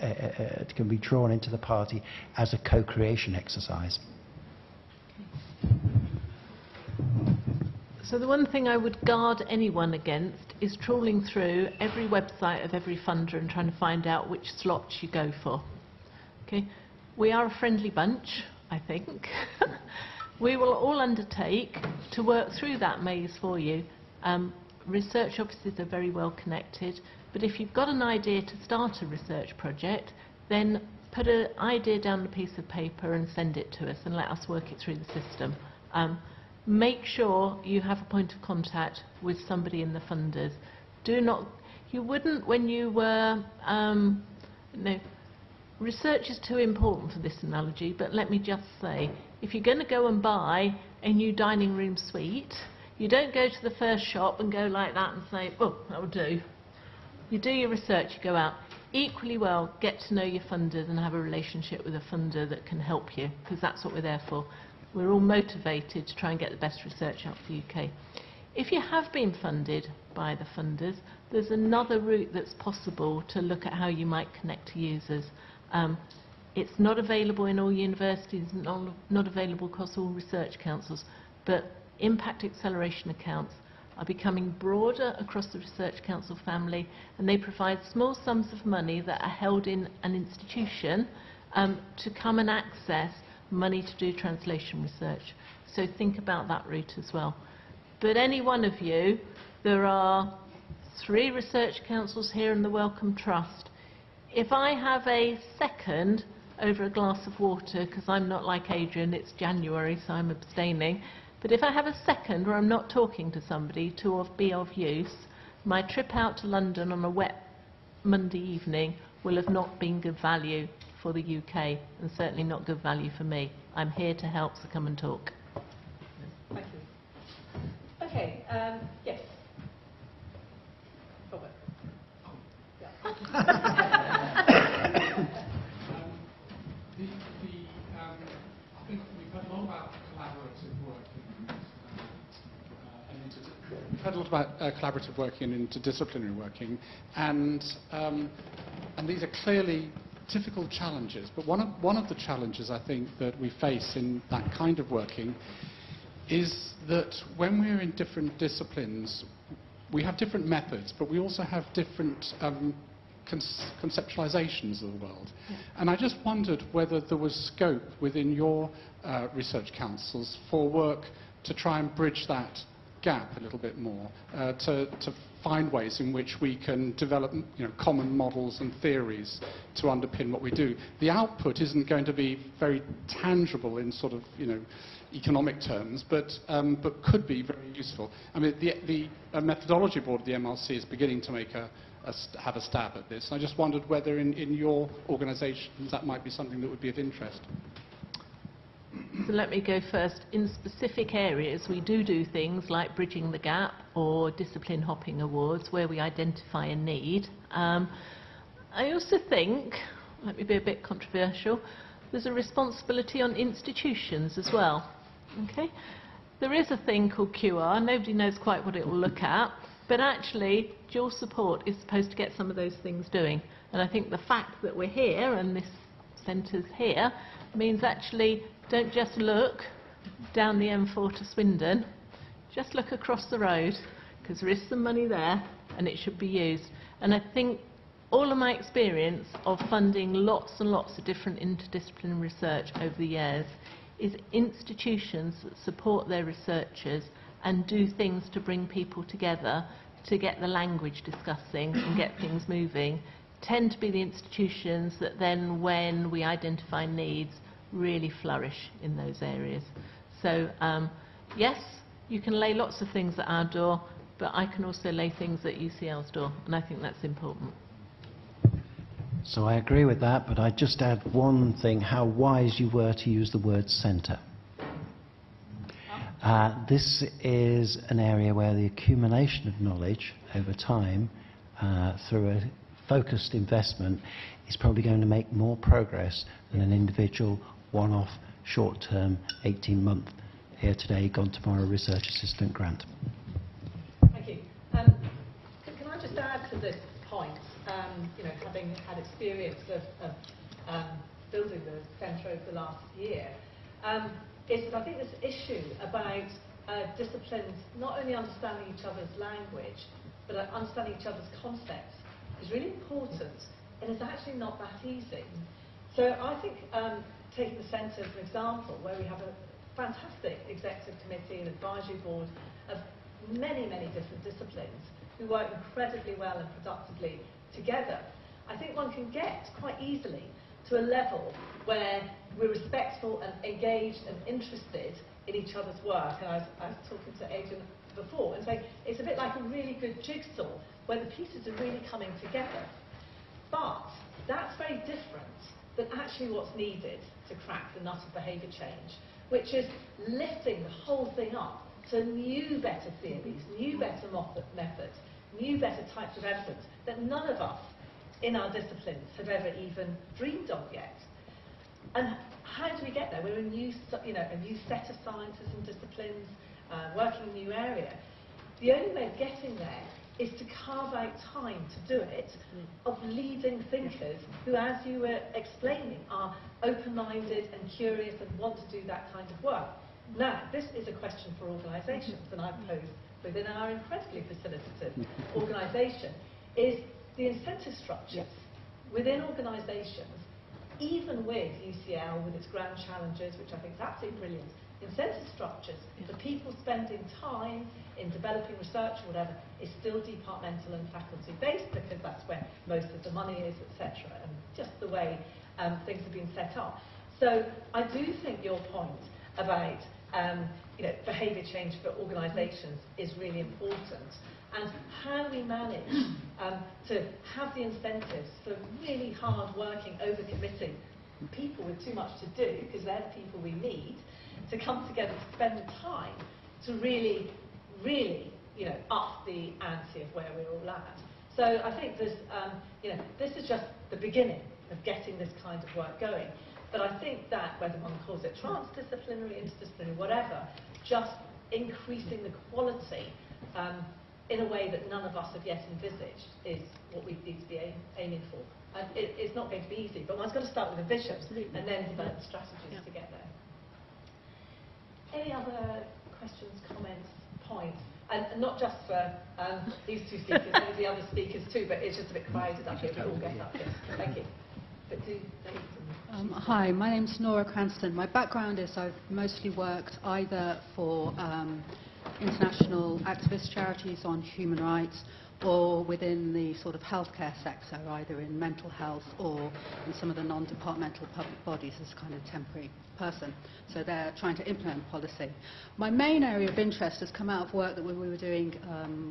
can be drawn into the party as a co-creation exercise. So the one thing I would guard anyone against is trawling through every website of every funder and trying to find out which slots you go for. Okay? We are a friendly bunch, I think. We will all undertake to work through that maze for you. Research offices are very well connected, but if you've got an idea to start a research project, then put an idea down on a piece of paper and send it to us and let us work it through the system. Make sure you have a point of contact with somebody in the funders. You wouldn't when you were, research is too important for this analogy, but let me just say, if you're going to go and buy a new dining room suite, you don't go to the first shop and go like that and say, oh, that will do. You do your research, you go out. Equally well, get to know your funders and have a relationship with a funder that can help you, because that's what we're there for. We're all motivated to try and get the best research out for the UK. If you have been funded by the funders, there's another route that's possible to look at how you might connect to users. It's not available in all universities, not available across all research councils, but impact acceleration accounts are becoming broader across the research council family, and they provide small sums of money that are held in an institution to come and access money to do translation research. So think about that route as well. But any one of you, there are 3 research councils here in the Wellcome Trust. If I have a second over a glass of water, because I'm not like Adrian, it's January, so I'm abstaining, but if I have a second where I'm not talking to somebody to be of use, my trip out to London on a wet Monday evening will have not been good value for the UK, and certainly not good value for me. I'm here to help, so come and talk. Thank you. Okay, yes. Robert. I think we've heard a lot about collaborative working, we've heard a lot about collaborative working and interdisciplinary working, and these are clearly difficult challenges. But one of the challenges I think that we face in that kind of working is that when we're in different disciplines, we have different methods, but we also have different conceptualizations of the world. Yeah. And I just wondered whether there was scope within your research councils for work to try and bridge that gap a little bit more, to find ways in which we can develop common models and theories to underpin what we do. The output isn't going to be very tangible in sort of economic terms, but could be very useful. I mean, the methodology board of the MRC is beginning to make have a stab at this. I just wondered whether in your organisations that might be something that would be of interest. So let me go first. In specific areas, we do things like bridging the gap or discipline hopping awards where we identify a need. I also think, let me be a bit controversial, there's a responsibility on institutions as well. Okay? There is a thing called QR. Nobody knows quite what it will look at, but actually dual support is supposed to get some of those things doing. And I think the fact that we're here and this centre's here means actually don't just look down the M4 to Swindon, just look across the road, because there is some money there and it should be used. And I think all of my experience of funding lots and lots of different interdisciplinary research over the years is institutions that support their researchers and do things to bring people together to get the language discussing and get things moving tend to be the institutions that then, when we identify needs, really flourish in those areas. So yes, you can lay lots of things at our door, but I can also lay things at UCL's door, and I think that's important. So I agree with that, but I'd just add one thing, how wise you were to use the word centre. This is an area where the accumulation of knowledge over time through a focused investment is probably going to make more progress than an individual one-off short-term 18-month here today, gone tomorrow research assistant grant. Thank you. Can I just add to this point, you know, having had experience of building the centre over the last year, is that I think this issue about disciplines not only understanding each other's language, but understanding each other's concepts is really important, and it's actually not that easy. So I think taking the centre as an example, where we have a fantastic executive committee and advisory board of many, many different disciplines who work incredibly well and productively together, I think one can get quite easily to a level where we're respectful and engaged and interested in each other's work. And I was talking to Adrian before and saying it's a bit like a really good jigsaw where the pieces are really coming together. But that's very different than actually what's needed to crack the nut of behaviour change, which is lifting the whole thing up to new, better theories, new, better methods, new, better types of evidence that none of us in our disciplines have ever even dreamed of yet. And how do we get there? We're a new set of sciences and disciplines, working in a new area. The only way of getting there is to carve out time to do it of leading thinkers who, as you were explaining, are open-minded and curious and want to do that kind of work. Now, this is a question for organisations, and I've posed within our incredibly facilitative organisation, is the incentive structures within organisations, even with UCL, with its grand challenges, which I think is absolutely brilliant, incentive structures for people spending time in developing research or whatever is still departmental and faculty based, because that's where most of the money is, etc., and just the way things have been set up. So I do think your point about behaviour change for organisations is really important, and how we manage to have the incentives for really hard-working, over-committing people with too much to do, because they're the people we need, to come together to spend the time to really, up the ante of where we're all at. So I think this is just the beginning of getting this kind of work going. But I think that, whether one calls it transdisciplinary, interdisciplinary, whatever, just increasing the quality in a way that none of us have yet envisaged is what we need to be aiming for. And it's not going to be easy, but one's got to start with a vision and then develop strategies to get there. Any other questions, comments, points? And not just for these two speakers, maybe the other speakers too, but it's just a bit crowded up here. We all get up here. Thank you. But do Hi, my name's Nora Cranston. My background is I've mostly worked either for international activist charities on human rights or within the sort of healthcare sector, either in mental health or in some of the non-departmental public bodies as kind of temporary person. So they're trying to implement policy. My main area of interest has come out of work that we were doing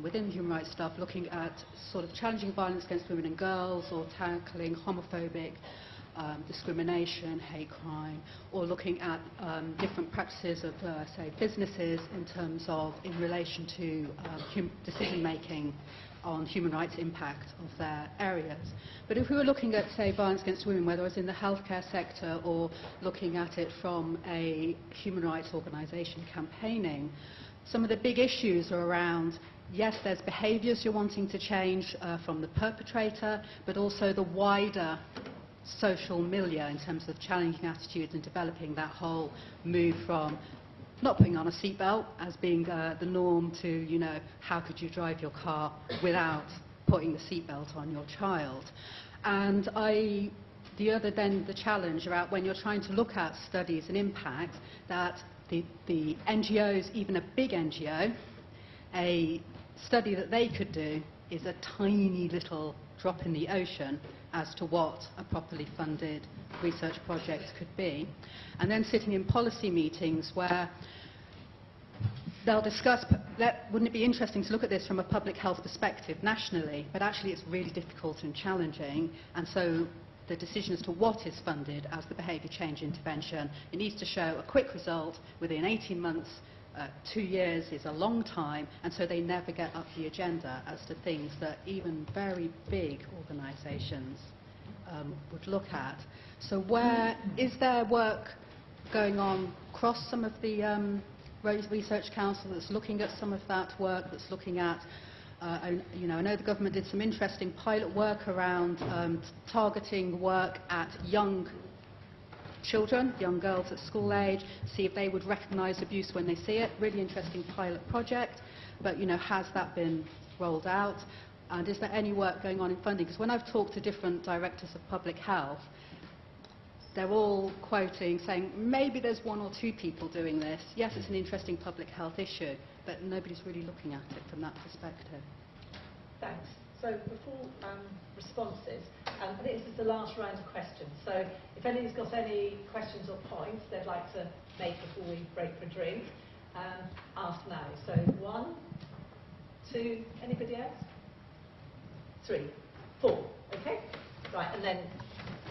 within human rights stuff, looking at sort of challenging violence against women and girls, or tackling homophobic discrimination, hate crime, or looking at different practices of, say, businesses in terms of in relation to decision making on human rights impact of their areas. But if we were looking at, say, violence against women, whether it was in the healthcare sector or looking at it from a human rights organisation campaigning, some of the big issues are around, yes, there's behaviours you're wanting to change from the perpetrator, but also the wider social milieu in terms of challenging attitudes and developing that whole move from not putting on a seatbelt as being the norm to, how could you drive your car without putting the seatbelt on your child. And I the other then the challenge about when you're trying to look at studies and impact, that the NGOs, even a big NGO, a study that they could do is a tiny little drop in the ocean as to what a properly funded research project could be. And then sitting in policy meetings where they'll discuss, wouldn't it be interesting to look at this from a public health perspective nationally, but actually it's really difficult and challenging, and so the decision as to what is funded as the behaviour change intervention, it needs to show a quick result within 18 months. 2 years is a long time, and so they never get up the agenda as to things that even very big organisations would look at. So where is there work going on across some of the Research Council that's looking at some of that work, that's looking at, I know the government did some interesting pilot work around targeting work at young children, young girls at school age, see if they would recognise abuse when they see it. Really interesting pilot project, but has that been rolled out? And is there any work going on in funding? Because when I've talked to different directors of public health, they're all quoting, saying maybe there's 1 or 2 people doing this. Yes, it's an interesting public health issue, but nobody's really looking at it from that perspective. Thanks. So before responses, I think this is the last round of questions. So if anybody's got any questions or points they'd like to make before we break for a drink, ask now. So 1, 2, anybody else? 3, 4, okay? Right, and then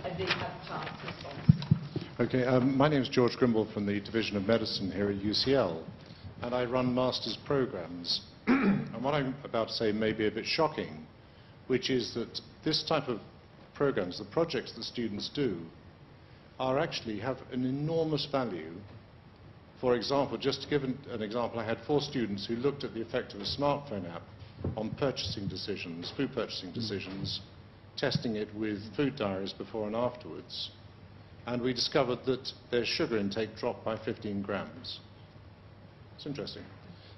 everybody has a chance to respond. Okay, my name is George Grimble from the Division of Medicine here at UCL, and I run master's programs. And what I'm about to say may be a bit shocking, which is that this type of programs, the projects that students do, actually have an enormous value. For example, just to give an example, I had 4 students who looked at the effect of a smartphone app on purchasing decisions, food purchasing decisions, testing it with food diaries before and afterwards, and we discovered that their sugar intake dropped by 15 grams. It's interesting.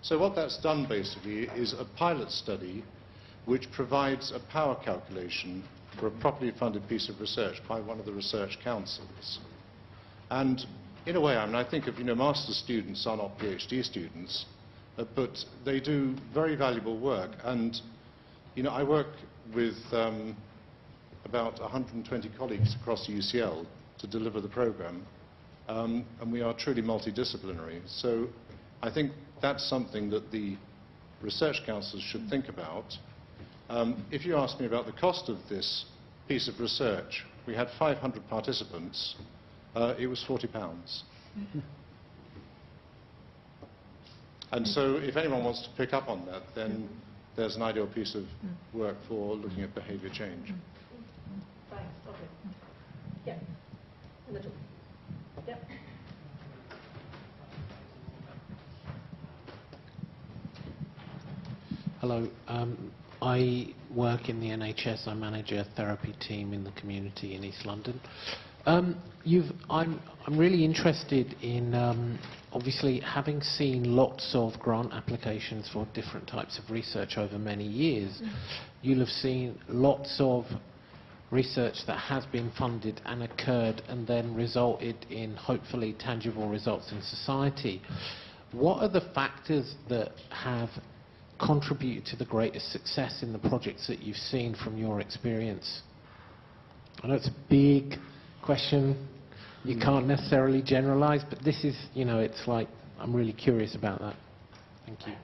So what that's done basically is a pilot study which provides a power calculation for a properly funded piece of research by one of the research councils. And in a way, I think of, master's students are not PhD students, but they do very valuable work. And, I work with about 120 colleagues across UCL to deliver the program, and we are truly multidisciplinary. So I think that's something that the research councils should think about. If you ask me about the cost of this piece of research, we had 500 participants. It was £40. And so if anyone wants to pick up on that, then there's an ideal piece of work for looking at behaviour change. Thanks. Okay. Yeah. In the middle. Yeah. Hello. I work in the NHS. I manage a therapy team in the community in East London. I'm really interested in, obviously, having seen lots of grant applications for different types of research over many years, you'll have seen lots of research that has been funded and occurred and then resulted in, hopefully, tangible results in society. What are the factors that have contributed to the greatest success in the projects that you've seen from your experience? I know it's a big question, you can't necessarily generalise, but this is, it's like, I'm really curious about that. Thank you.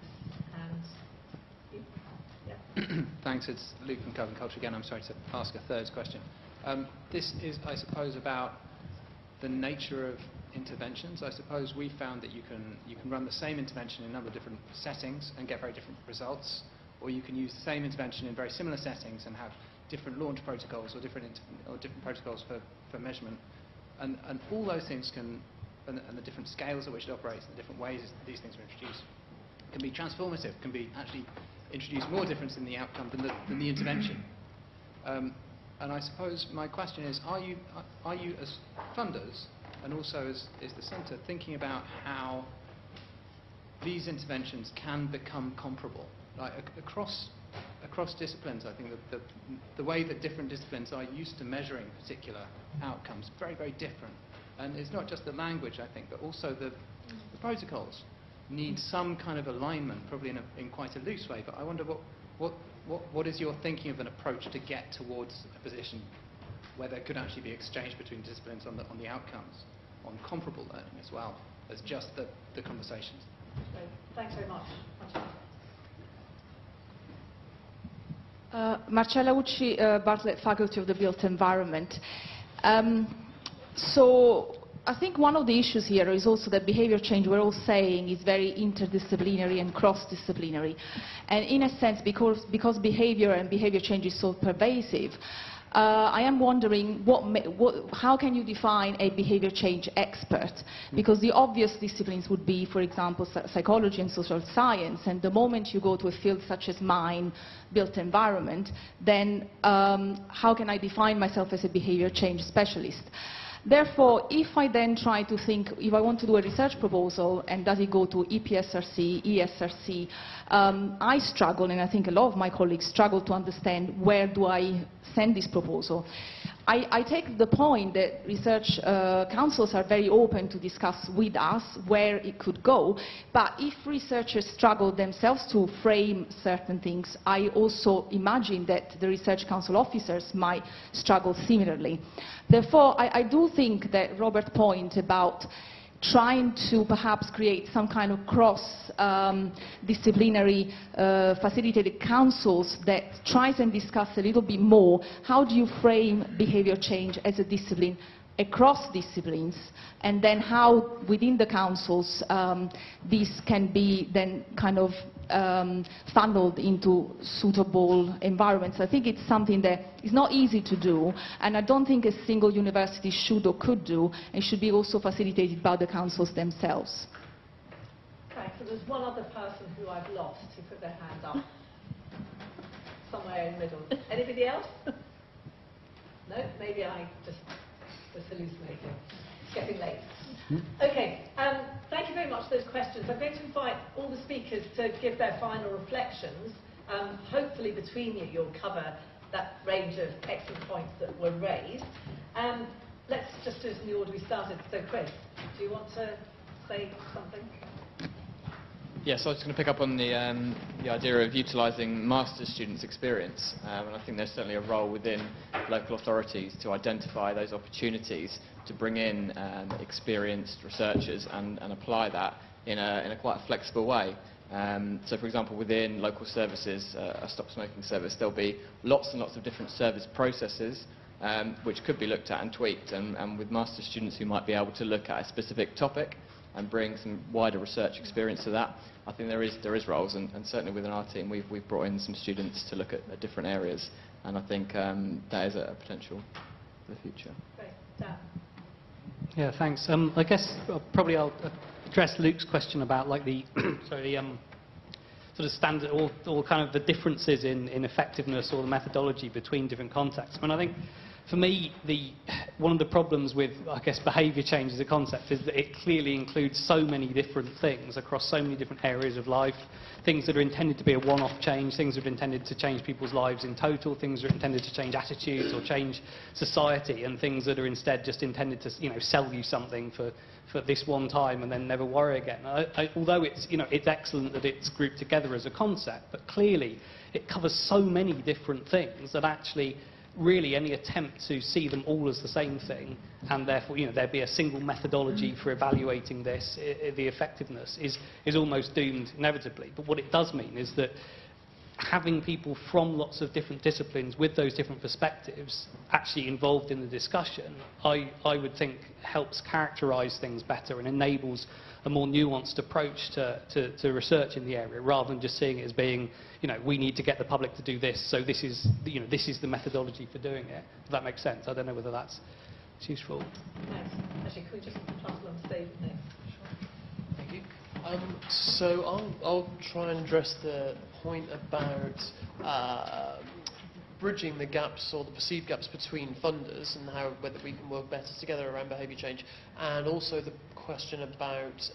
Thanks, it's Luke from Carbon Culture again. I'm sorry to ask a third question. This is, I suppose, about the nature of interventions. I suppose we found that you can run the same intervention in a number of different settings and get very different results, or you can use the same intervention in very similar settings and have different launch protocols or different protocols for measurement, and all those things can, and the different scales at which it operates, and the different ways these things are introduced, can be transformative, can be actually introduce more difference in the outcome than the intervention. And I suppose my question is, are you as funders and also as the centre thinking about how these interventions can become comparable, like across across disciplines, I think that the way that different disciplines are used to measuring particular outcomes is very, very different. And it's not just the language, I think, but also the protocols need some kind of alignment, probably in quite a loose way. But I wonder what is your thinking of an approach to get towards a position where there could actually be exchange between disciplines on the outcomes, on comparable learning as well as just the conversations. So, thanks very much. Marcella Ucci, Bartlett Faculty of the Built Environment. So I think one of the issues here is also that behavior change, we're all saying, is very interdisciplinary and cross-disciplinary. And in a sense, because behavior and behavior change is so pervasive, I am wondering how can you define a behavior change expert? Because the obvious disciplines would be, for example, psychology and social science, and the moment you go to a field such as mine, built environment, then how can I define myself as a behavior change specialist? Therefore, if I then try to think, if I want to do a research proposal, and does it go to EPSRC, ESRC, I struggle, and I think a lot of my colleagues struggle to understand where do I send this proposal. I take the point that research councils are very open to discuss with us where it could go, but if researchers struggle themselves to frame certain things, I also imagine that the research council officers might struggle similarly. Therefore, I do think that Robert's point about trying to perhaps create some kind of cross-disciplinary facilitated councils that tries and discuss a little bit more how do you frame behavior change as a discipline across disciplines, and then how within the councils this can be then kind of funneled into suitable environments. I think it's something that is not easy to do, and I don't think a single university should or could do. It should be also facilitated by the councils themselves. Thanks. So there's one other person who I've lost who put their hand up somewhere in the middle. Anybody else? No? Maybe I just was hallucinating. It's getting late. Okay, thank you very much for those questions. I'm going to invite all the speakers to give their final reflections. Hopefully between you, you'll cover that range of excellent points that were raised. Let's just do it in the order we started. So Chris, do you want to say something? Yes, I was going to pick up on the idea of utilising master's students' experience, and I think there's certainly a role within local authorities to identify those opportunities to bring in experienced researchers and apply that in a quite a flexible way. So, for example, within local services, a stop smoking service, there'll be lots and lots of different service processes which could be looked at and tweaked, and with master's students who might be able to look at a specific topic and bring some wider research experience to that. I think there is roles, and certainly within our team we've brought in some students to look at different areas, and I think that is a potential for the future. Great. Dan. Yeah, thanks. I guess probably I'll address Luke's question about like the sorry, sort of standard or kind of the differences in effectiveness or the methodology between different contexts. I mean, I think for me, one of the problems with, I guess, behaviour change as a concept is that it clearly includes so many different things across so many different areas of life, things that are intended to be a one-off change, things that are intended to change people's lives in total, things that are intended to change attitudes or change society, and things that are instead just intended to, sell you something for this one time and then never worry again. Although it's excellent that it's grouped together as a concept, but clearly it covers so many different things that actually really any attempt to see them all as the same thing, and therefore there be a single methodology for evaluating this, the effectiveness, is almost doomed inevitably. But what it does mean is that having people from lots of different disciplines with those different perspectives actually involved in the discussion, I would think helps characterise things better and enables a more nuanced approach to research in the area, rather than just seeing it as being, we need to get the public to do this, so this is the methodology for doing it. If that makes sense. I don't know whether that's useful. Thanks. Actually, could we just pass along to David next? Thank you. So I'll try and address the point about bridging the gaps or the perceived gaps between funders and whether we can work better together around behaviour change, and also the question about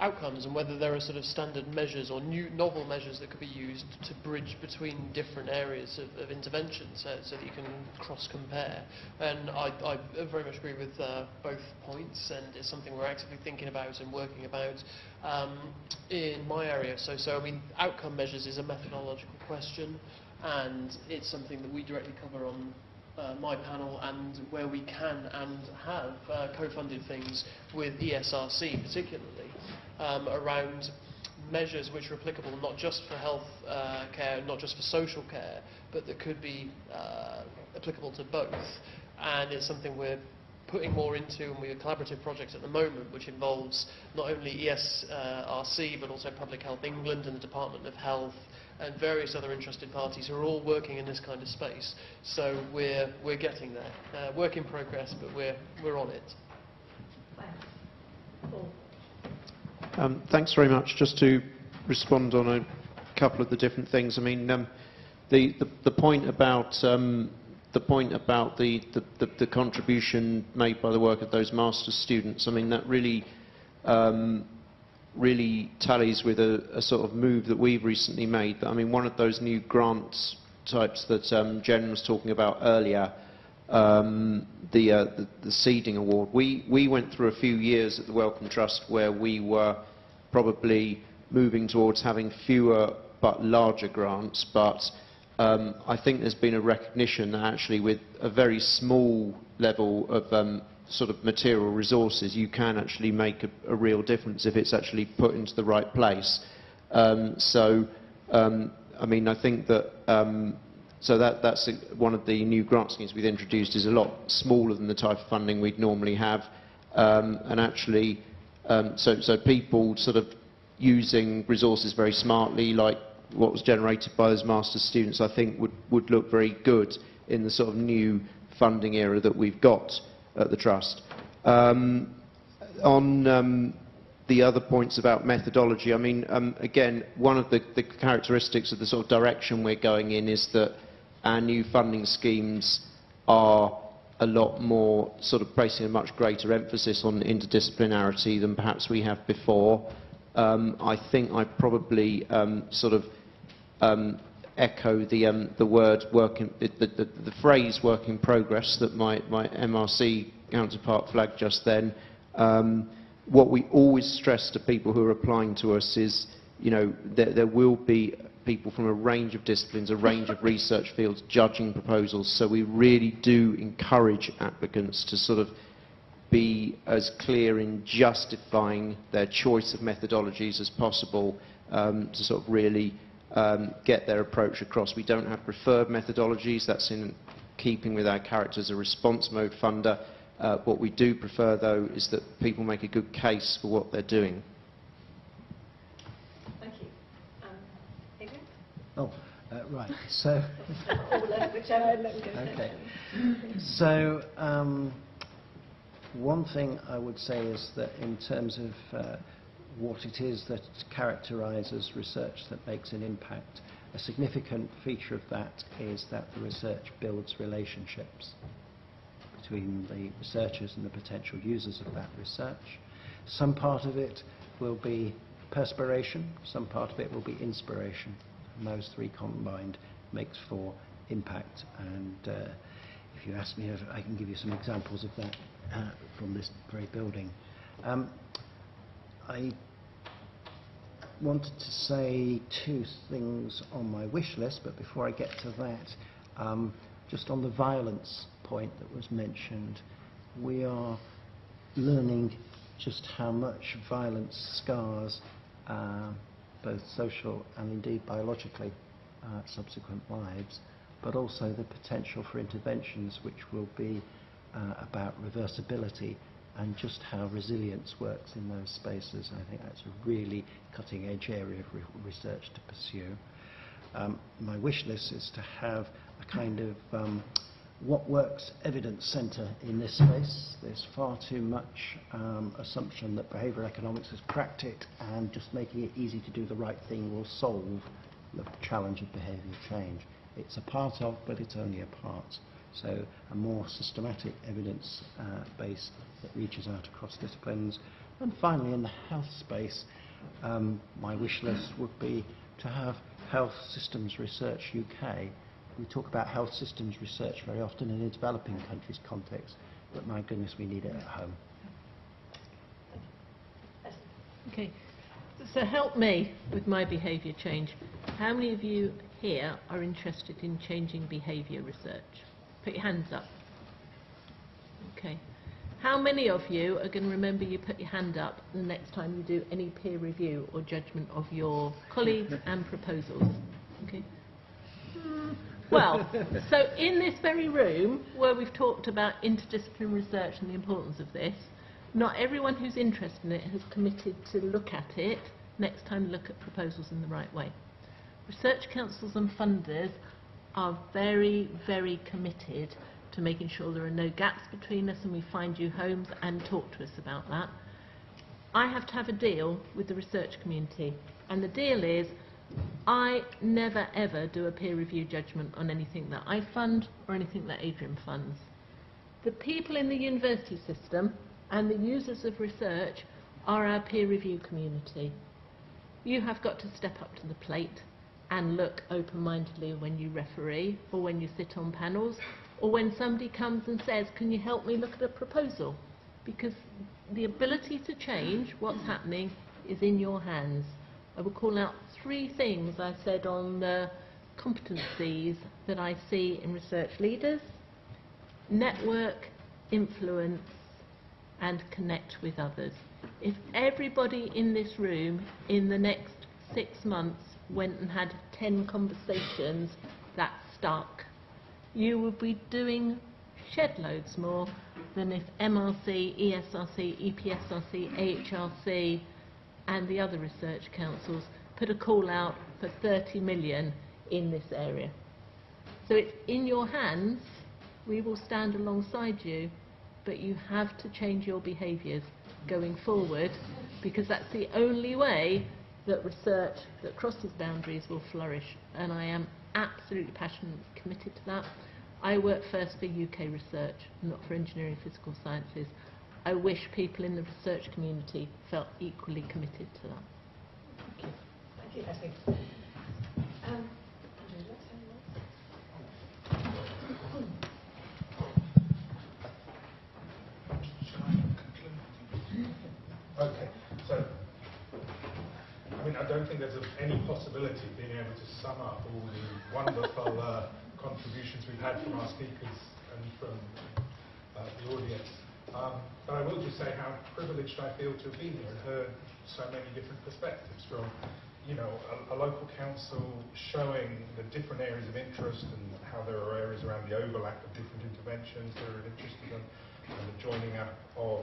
outcomes, and whether there are sort of standard measures or new novel measures that could be used to bridge between different areas of intervention, so that you can cross-compare. And I very much agree with both points, and it's something we're actively thinking about and working about in my area. So I mean, outcome measures is a methodological question, and it's something that we directly cover on my panel, and where we can and have co-funded things with ESRC particularly around measures which are applicable not just for health care, not just for social care, but that could be applicable to both. And it's something we're putting more into, and we have a collaborative project at the moment which involves not only ESRC but also Public Health England and the Department of Health and various other interested parties who are all working in this kind of space. So we're getting there. Work in progress, but we're on it. Thanks very much. Just to respond on a couple of the different things. I mean, the point about the contribution made by the work of those master's students. I mean, that really tallies with a sort of move that we've recently made. I mean, one of those new grants types that Jen was talking about earlier, the seeding award. We went through a few years at the Wellcome Trust where we were probably moving towards having fewer but larger grants, but I think there's been a recognition that actually with a very small level of sort of material resources, you can actually make a real difference if it's actually put into the right place. I mean, I think that that's one of the new grant schemes we've introduced, is a lot smaller than the type of funding we'd normally have, and actually, so people sort of using resources very smartly, like what was generated by those master's students, I think would look very good in the sort of new funding era that we've got at the Trust. On the other points about methodology, I mean, again, one of the characteristics of the sort of direction we're going in is that our new funding schemes are a lot more sort of placing a much greater emphasis on interdisciplinarity than perhaps we have before. I think I probably sort of echo the word the phrase work in progress that my MRC counterpart flagged just then. What we always stress to people who are applying to us is, you know, there will be people from a range of disciplines, a range of research fields judging proposals, so we really do encourage applicants to sort of be as clear in justifying their choice of methodologies as possible, to sort of really get their approach across. We don't have preferred methodologies. That's in keeping with our character as a response mode funder. What we do prefer, though, is that people make a good case for what they're doing. Thank you. Adrian? Oh, right. So, okay. So, one thing I would say is that in terms of what it is that characterises research that makes an impact, a significant feature of that is that the research builds relationships between the researchers and the potential users of that research. Some part of it will be perspiration, some part of it will be inspiration, and those three combined makes for impact. And if you ask me, I can give you some examples of that from this very building. I wanted to say two things on my wish list, but before I get to that, just on the violence point that was mentioned, we are learning just how much violence scars both social and indeed biologically subsequent lives, but also the potential for interventions which will be about reversibility and just how resilience works in those spaces. I think that's a really cutting-edge area of research to pursue. My wish list is to have a kind of what works evidence centre in this space. There's far too much assumption that behavioural economics is practical and just making it easy to do the right thing will solve the challenge of behaviour change. It's a part of, but it's only a part. So a more systematic evidence base that reaches out across disciplines, And finally, in the health space, my wish list would be to have Health Systems Research UK. We talk about health systems research very often in a developing countries context, but my goodness, we need it at home. Okay, so help me with my behaviour change. How many of you here are interested in changing behaviour research? Put your hands up. Okay. How many of you are going to remember you put your hand up the next time you do any peer review or judgment of your colleagues and proposals? Okay. Well, so in this very room where we've talked about interdisciplinary research and the importance of this, not everyone who's interested in it has committed to look at it next time, look at proposals in the right way. Research councils and funders are very, very committed to making sure there are no gaps between us and we find you homes and talk to us about that. I have to have a deal with the research community, and the deal is I never ever do a peer review judgment on anything that I fund or anything that Adrian funds. The people in the university system and the users of research are our peer review community. You have got to step up to the plate and look open-mindedly when you referee or when you sit on panels or when somebody comes and says, can you help me look at a proposal? Because the ability to change what's happening is in your hands. I will call out 3 things I said on the competencies that I see in research leaders: network, influence, and connect with others. If everybody in this room in the next 6 months went and had 10 conversations that stuck, you would be doing shed loads more than if MRC, ESRC, EPSRC, AHRC and the other research councils put a call out for 30 million in this area. So it's in your hands. We will stand alongside you, but you have to change your behaviours going forward, because that's the only way that research that crosses boundaries will flourish, and I am absolutely passionately committed to that. I work first for UK research, not for engineering and physical sciences. I wish people in the research community felt equally committed to that. Thank you. Thank you, Leslie. Okay, so I mean, I don't think there's any possibility of being able to sum up all the wonderful contributions we've had from our speakers and from the audience. But I will just say how privileged I feel to have been here and heard so many different perspectives from, you know, a local council showing the different areas of interest and how there are areas around the overlap of different interventions that are interested in, and the joining up of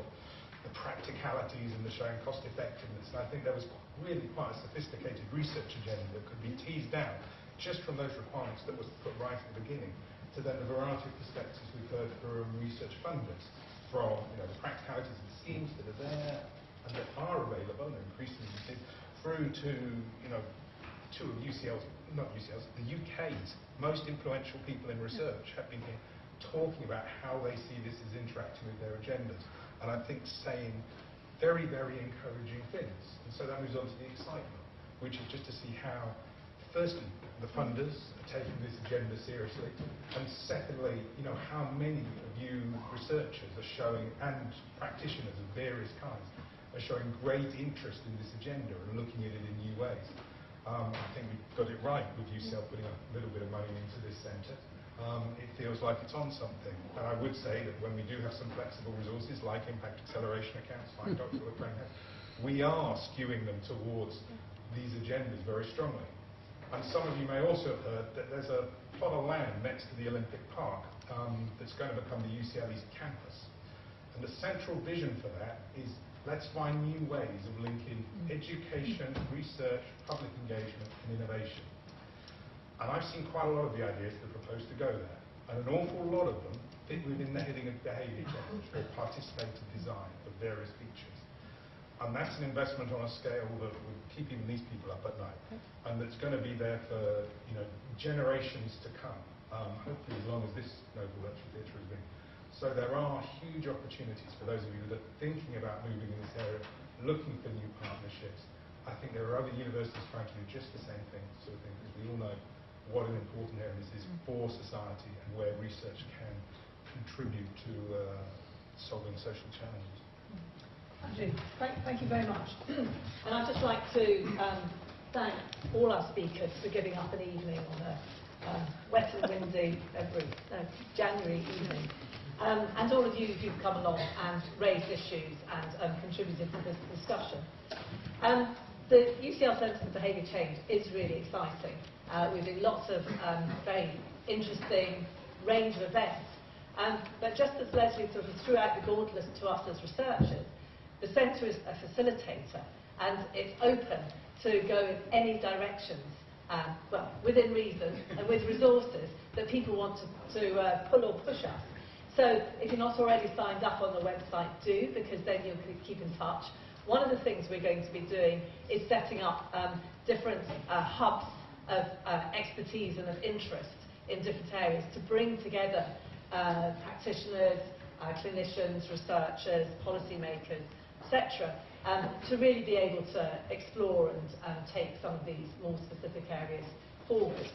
the practicalities and the showing cost effectiveness. And I think there was really quite a sophisticated research agenda that could be teased out just from those requirements that was put right at the beginning, to then the variety of perspectives we've heard from research funders, from, you know, the practicalities of the schemes that are there and that are available and increasingly through to, you know, two of UCL's, not UCL's, the UK's most influential people in research have been here talking about how they see this as interacting with their agendas. And I think saying very, very encouraging things. And so that moves on to the excitement, which is just to see how, firstly, the funders are taking this agenda seriously, and secondly, you know, how many of you researchers are showing, and practitioners of various kinds, are showing great interest in this agenda and looking at it in new ways. I think we've got it right with UCL putting a little bit of money into this centre. It feels like it's on something. And I would say that when we do have some flexible resources like impact acceleration accounts, like Dr. LeCrain has, we are skewing them towards these agendas very strongly. And some of you may also have heard that there's a plot of land next to the Olympic Park that's going to become the UCL East campus. And the central vision for that is, let's find new ways of linking education, research, public engagement and innovation. And I've seen quite a lot of the ideas that propose to go there. And an awful lot of them fit within the heading of behaviour change or participative design of various features. And that's an investment on a scale that would keep even these people up at night. And that's going to be there for, you know, generations to come. Hopefully as long as this Noble Lecture Theatre has been So there are huge opportunities for those of you that are thinking about moving in this area, looking for new partnerships. I think there are other universities trying to do just the same thing, sort of thing, because we all know what an important area this is for society and where research can contribute to solving social challenges. Andrew, thank you very much. And I'd just like to thank all our speakers for giving up an evening on a wet and windy January evening. And all of you who've come along and raised issues and contributed to this discussion. The UCL Centre for Behaviour Change is really exciting. We do lots of very interesting range of events. But just as Leslie sort of threw out the gauntlet to us as researchers, the centre is a facilitator and it's open to go in any directions, well, within reason and with resources that people want to pull or push us. So if you're not already signed up on the website, do, because then you'll keep in touch. One of the things we're going to be doing is setting up different hubs of expertise and of interest in different areas to bring together practitioners, clinicians, researchers, policymakers, etc., to really be able to explore and take some of these more specific areas forward.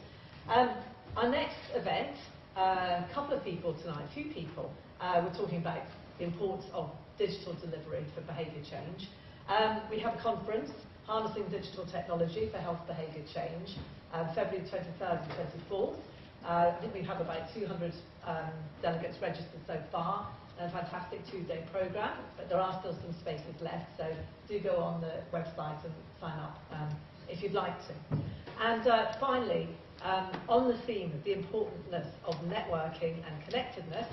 Our next event, a couple of people tonight, a few people, we're talking about the importance of digital delivery for behaviour change. We have a conference, Harnessing Digital Technology for Health Behaviour Change, February 23rd and 24th. I think we have about 200 delegates registered so far, and a fantastic two-day programme, but there are still some spaces left, so do go on the website and sign up if you'd like to. And finally, on the theme of the importance of networking and connectedness,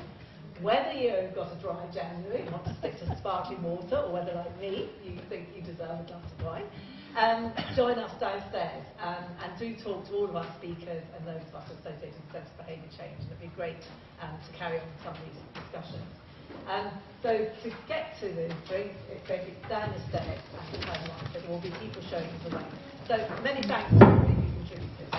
whether you've got a dry January, want to stick to sparkling water, or whether, like me, you think you deserve a glass of wine, join us downstairs and do talk to all of our speakers and those of us associated with Centre for Behaviour Change. And it'd be great to carry on some of these discussions. So to get to the drink, it's basically down the stairs at the time, but there will be people showing you the way. So many thanks to everybody who contributed.